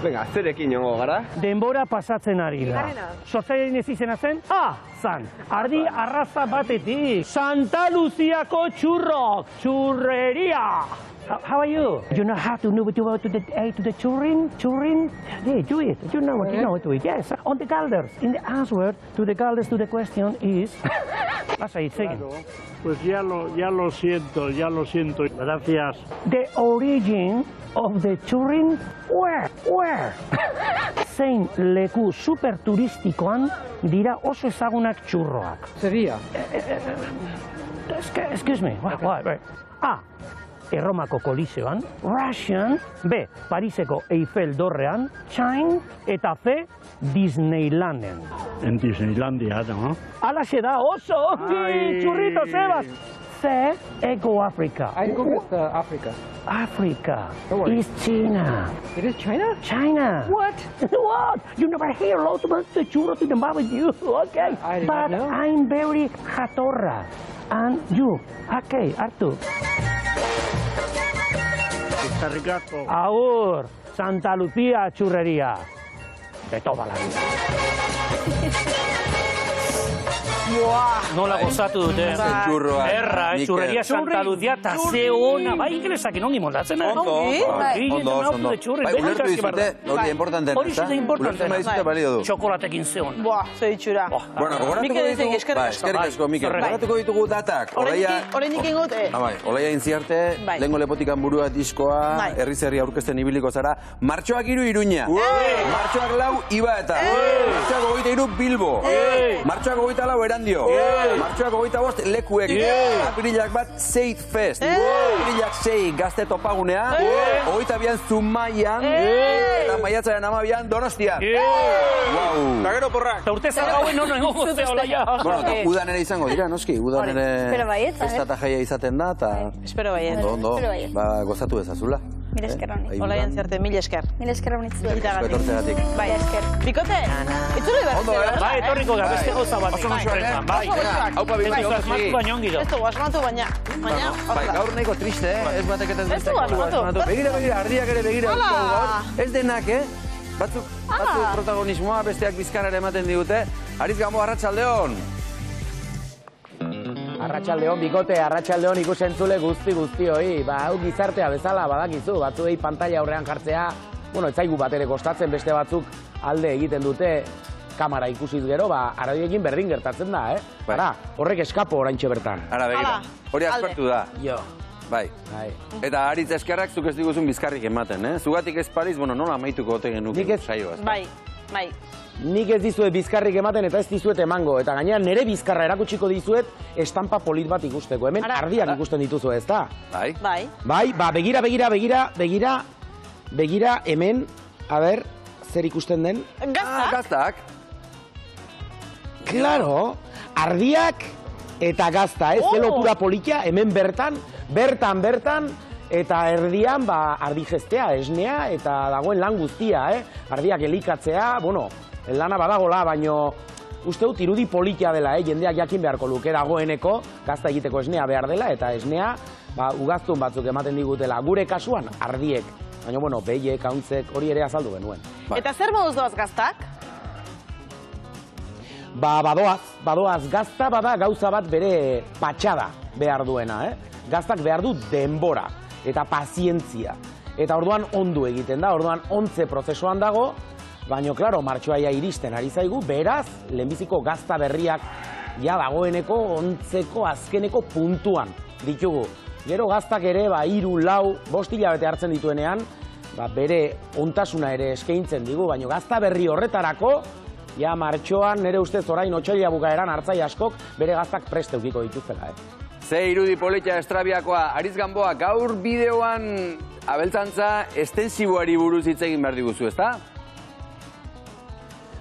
Venga, zerekin jongo gara. Denbora pasatzen ari da. Sortzailearen ez izena zen? A. Zan. Ardi arraza batetik. Santa Luziako txurrok. Txurreria. How are you? You know how to move to the churrin? Churrin? Yeah, do it. You know what you know to it. Yes, on the calders. In the answer to the calders to the question is... Vas a ir, seguir. Pues ya lo siento. Gracias. The origin of the churrin? Where? Zein leku superturistikoan dira oso ezagunak txurroak. Sería? Excuse me. What? A. Erromako Koliseoan, Russian, B. Pariseko Eiffel dorrean, China, eta C. Disneylanden. En Disneylandia, ¿no? Alaxe da, oso ongi, txurrito, Sebas! C. Ego Africa. Africa. Africa. It's China. It is China? China. What? What? You never hear lots about the churros in the barbecue. Okay. I did not know. I'm very jatorra. and you. Okay, hartu. Eskerrik asko. Agur, Santa Lucía churrería. De toda la vida. Nola gozatu dute. Erra, churrería Santa Lucía, eta ze ona. Bai, ingelesakin ongi moldatzen. Ondo. Bai, ulertu dizute, hori importanten. Hori zute importanten. Txokolatekin ze ona. Buah, ze ditxura. Bueno, eskerrik asko, Mikel. Gogoratuko ditugu datak. Horreinik ingot, Olaia intziarte, lehengo lepotikan burua diskoa, herri-zerri aurkezten ibiliko zara. Martxoak 3 Iruña. Martxoak 4 Iba eta. Martxoak 23 Bilbo. Martxoak 24 Erandio. Martxoak 25 Lekuek. Apirilak 1 Zeit Fest. Apirilak 6 Gazte Topagunea. 22 Zumaian. Eta maiatzaren 12 Donostian. Eta gero porrak. Eta urte zargauen hono egongo zea Olaia. Bueno, udan ere izango dira, noski. Udan ere festata jaia izaten da. Espero baiet. Ondo, gozatu ezazula. Mila esker honi. Olaia intziarte, mila esker. Mila esker honi zuek. Betortzegatik. Bai, esker. Bikote, itzuli behar. Ondo, Bai, etorriko gara, beste gauza bat. Oso musuak, Bai, haupa ez du asmatu baino ongi do. Ez du, asmatu baina. Bai, gaur nahiko triste, ez bateketen Ez du asmatu. Begira, ardiak ere begira. Ez denak, Batzuk protagonismoa, besteak bizkarra ematen digute. Aritz Gambo, arratsaldeon. Arratsaldeon, bikote, arratsaldeon ikusentzule guzti hoi. Hau gizartea bezala badakizu, batzuei pantalla aurrean jartzea, ez zaigu bat ere kostatzen, beste batzuk alde egiten dute kamera ikusiz gero, aradiekin berdin gertatzen da, Ara, horrek eskapo oraintxe bertan. Ara, begira, hori aspertu da. Jo. Bai. Eta Aritz eskerrak zuk ez diguzun bizkarrik ematen, Zugatik ez pariz, nola amaituko ote genuke saioaz. Bai. Nik ez dizuet bizkarrik ematen eta ez dizuet emango. Eta gainera nire bizkarra erakutsiko dizuet estampa polit bat ikusteko. Hemen ardiak ikusten dituzu, ez da? Bai. Bai, begira hemen, a ber, zer ikusten den? Gaztak. Claro, ardiak eta gazta, ze lotura politia, hemen bertan, eta erdian ardi gestea, esnea, eta dagoen lan guztia, ardiak elikatzea, lana badagola, baino uste dut irudi politia dela, jendeak jakin beharko luke dagoeneko, gazta egiteko esnea behar dela, eta esnea ugaztun batzuk ematen digutela, gure kasuan ardiek, baina behiek, hauntzek, hori ere azaldu genuen. Eta zer moduz doaz gaztak? Badoaz, gazta bada gauza bat bere patxada behar duena, Gaztak behar du denbora eta pazientzia. Eta orduan ondu egiten da, orduan ontze prozesuan dago, baina, klaro, martxoaia iristen ari zaigu, beraz, lehenbiziko gazta berriak ja dagoeneko ontzeko azkeneko puntuan ditugu. Gero gaztak ere, 3, 4, 5 hilabete hartzen dituenean, bere ontasuna ere eskaintzen digu, baina gazta berri horretarako, ja martxoan nire ustez orain otsaila bukaeran hartzai askok bere gaztak preste ukiko dituztela. Ze irudi politia estrabiakoa, Aritz Gamboa, gaur bideoan abeltzantza estensiboari buruz hitz egin behar diguzu, ezta?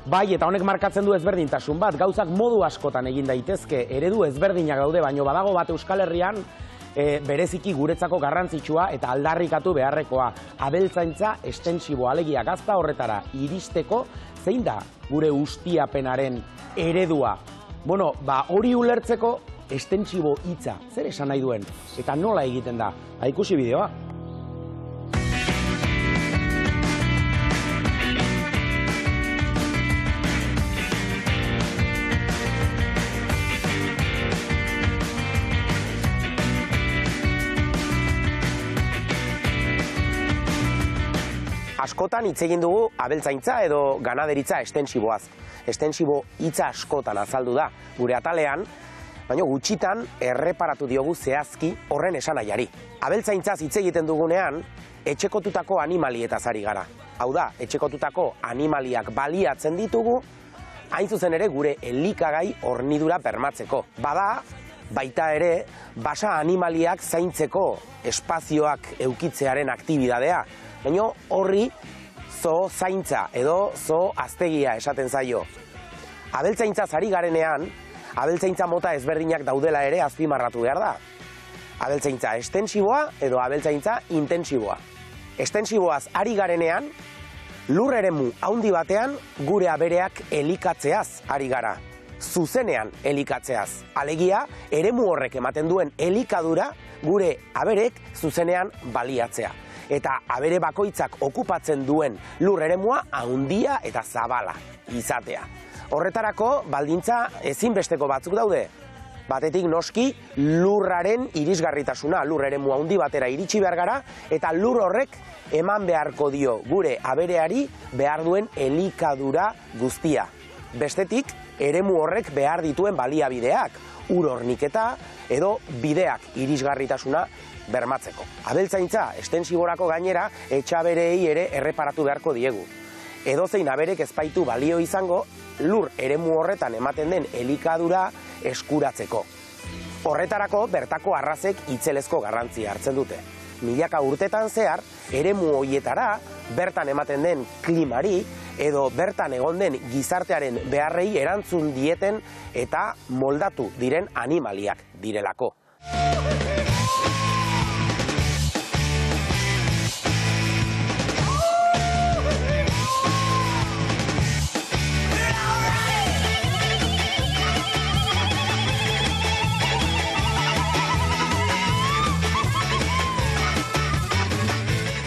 Bai, eta honek markatzen du ezberdintasun bat, gauzak modu askotan egin daitezke, eredu ezberdinak daude, baino badago bat Euskal Herrian bereziki guretzako garrantzitsua eta aldarrikatu beharrekoa. Abeltzaintza estensiboa, alegia gazta horretara iristeko, zein da gure ustiapenaren eredua? Hori ulertzeko estensibo hitza, zer esan nahi duen, eta nola egiten da? Ikusi bideoa. Askotan hitz egin dugu abeltzaintza edo ganaderitza estensiboaz. Estensibo hitza askotan azaldu da gure atalean, baina gutxitan erreparatu diogu zehazki horren esanaiari. Abeltzaintzaz hitz egiten dugunean, etxekotutako animalietaz ari gara. Hau da, etxekotutako animaliak baliatzen ditugu, hain zuzen ere gure elikagai hornidura bermatzeko. Bada, baita ere, basa animaliak zaintzeko espazioak eukitzearen aktibidadea, baina horri zo zaintza edo zo aztegia esaten zaio. Abeltzaintzaz ari garenean, abeltzaintza mota ezberdinak daudela ere azpimarratu behar da. Abeltzaintza estensiboa edo abeltzaintza intensiboa. Estensiboaz ari garenean, lur eremu handi batean gure abereak elikatzeaz ari gara. zuzenean elikatzeaz. Alegia, eremu horrek ematen duen elikadura gure aberek zuzenean baliatzea. Eta abere bakoitzak okupatzen duen lur eremua handia eta zabala izatea. Horretarako baldintza ezinbesteko batzuk daude. Batetik noski lurraren irisgarritasuna, lur eremu handi batera iritsi behar gara, eta lur horrek eman beharko dio gure abereari behar duen elikadura guztia. Bestetik, eremu horrek behar dituen baliabideak, ur horniketa edo bideak irisgarritasuna bermatzeko. Abeltzaintza estensiborako gainera etxaberei ere erreparatu beharko diegu. Edozein aberek ezpaitu balio izango lur eremu horretan ematen den elikadura eskuratzeko. Horretarako bertako arrazek itzelezko garrantzia hartzen dute. Milaka urtetan zehar, eremu hoietara bertan ematen den klimari edo bertan egon den gizartearen beharrei erantzun dieten eta moldatu diren animaliak direlako.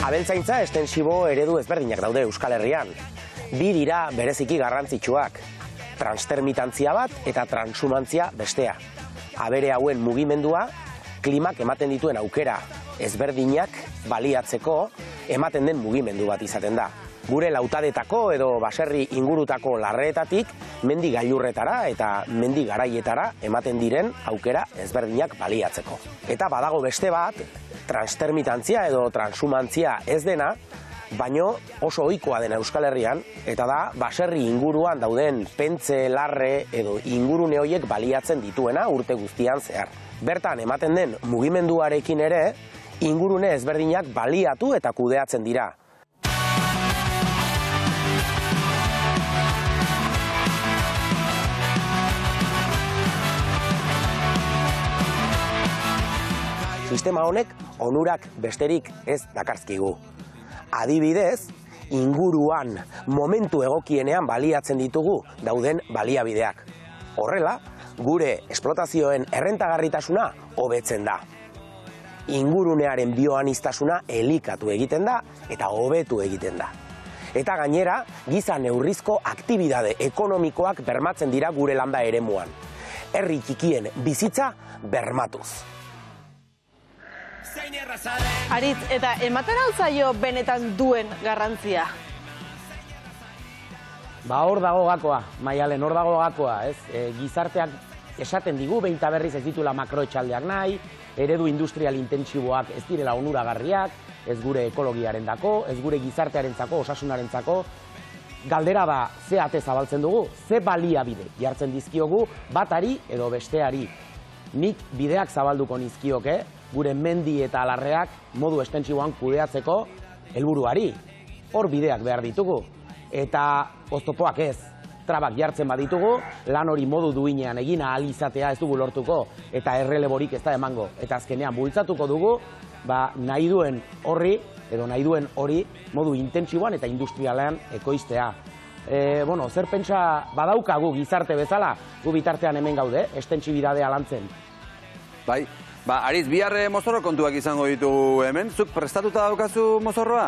Abeltzaintza estensibo eredu ezberdinak daude Euskal Herrian. Bi dira bereziki garrantzitsuak, transtermitantzia bat eta transhumantzia bestea. Abere hauen mugimendua, klimak ematen dituen aukera ezberdinak baliatzeko ematen den mugimendu bat izaten da. Gure lautadetako edo baserri ingurutako larreetatik mendi gailurretara eta mendi garaietara ematen diren aukera ezberdinak baliatzeko. Eta badago beste bat, transtermitantzia edo transhumantzia ez dena, baino oso ohikoa dena Euskal Herrian, eta da baserri inguruan dauden pentze, larre edo ingurune horiek baliatzen dituena urte guztian zehar. Bertan ematen den mugimenduarekin ere, ingurune ezberdinak baliatu eta kudeatzen dira. Sistema honek onurak besterik ez dakarzkigu. Adibidez, inguruan momentu egokienean baliatzen ditugu dauden baliabideak. Horrela, gure esplotazioen errentagarritasuna hobetzen da. Ingurunearen bioaniztasuna elikatu egiten da eta hobetu egiten da. Eta gainera, giza neurrizko aktibidade ekonomikoak bermatzen dira gure landa eremuan. Herri txikien bizitza bermatuz. Aritz, eta ematen altzaio benetan duen garrantzia? Ba hor dago gakoa, Maialen, hor dago gakoa, ez? Gizarteak esaten digu, behin eta berriz ez ditula makroetxaldeak nahi, eredu industrial intentsiboak ez direla onuragarriak, ez gure ekologiarendako, ez gure gizartearentzako, osasunarentzako. Galdera da, ze ate zabaltzen dugu, ze baliabide jartzen dizkiogu batari edo besteari. Nik bideak zabalduko nizkioke, gure mendi eta alarreak modu estentsiboan kudeatzeko helburuari. Hor bideak behar ditugu. Eta oztopoak ez, trabak jartzen baditugu, lan hori modu duinean egin ahal izatea ez dugu lortuko, eta erreleborik ez da emango. Eta azkenean bultzatuko dugu, nahi duen horri, edo nahi duen hori modu intentsiboan eta industrialean ekoiztea. Zer pentsa badaukagu gizarte bezala, gu bitartean hemen gaude, estentsibidadea lantzen. Bai, Aritz, bihar mozorro kontuak izango ditugu hemen, zuk prestatuta daukazu mozorroa?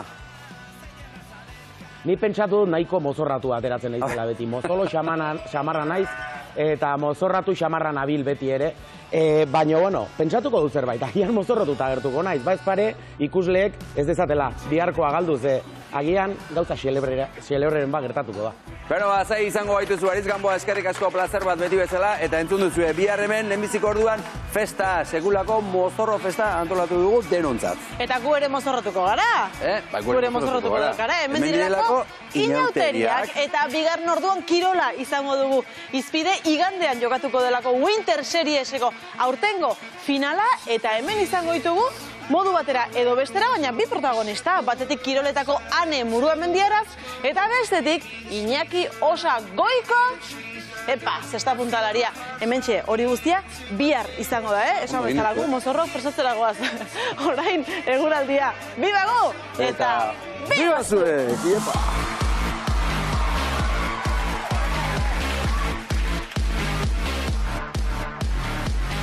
Ni pentsatu nahiko mozorratu ateratzen naizela beti. Mozolo xamarra naiz eta mozorratu xamarra nabil beti ere. Baina, pentsatuko du zerbait, agian mozorrotuta gertuko naiz. Ba ez pare, ikusleek ez dezatela, biharkoa galdu ze, agian gauza xelebreren bat gertatuko da. Pero, zai izango baituzu Aritz Gamboa, eskerrik asko plazer bat beti bezala, eta entzun duzue, bihar hemen lehenbiziko orduan festa, segulako mozorro festa antolatu dugu denontzat. Eta gu ere mozorrotuko gara. Gu ere mozorrotuko gara. Hemen direlako inauteriak, eta bigarren orduan kirola izango dugu. Izpide igandean jokatuko delako Winter Serieseko aurtengo finala, eta hemen izango ditugu modu batera edo bestera, baina bi protagonista, batetik kiroletako Ane Muruamendiaraz, eta bestetik Iñaki Osa Goiko, zesta puntalaria. Hementxe, hori guztia, bihar izango da, esan bezalagu, mozorrok presatzera goaz. Orain, eguraldia, bibago! Eta biba zuek!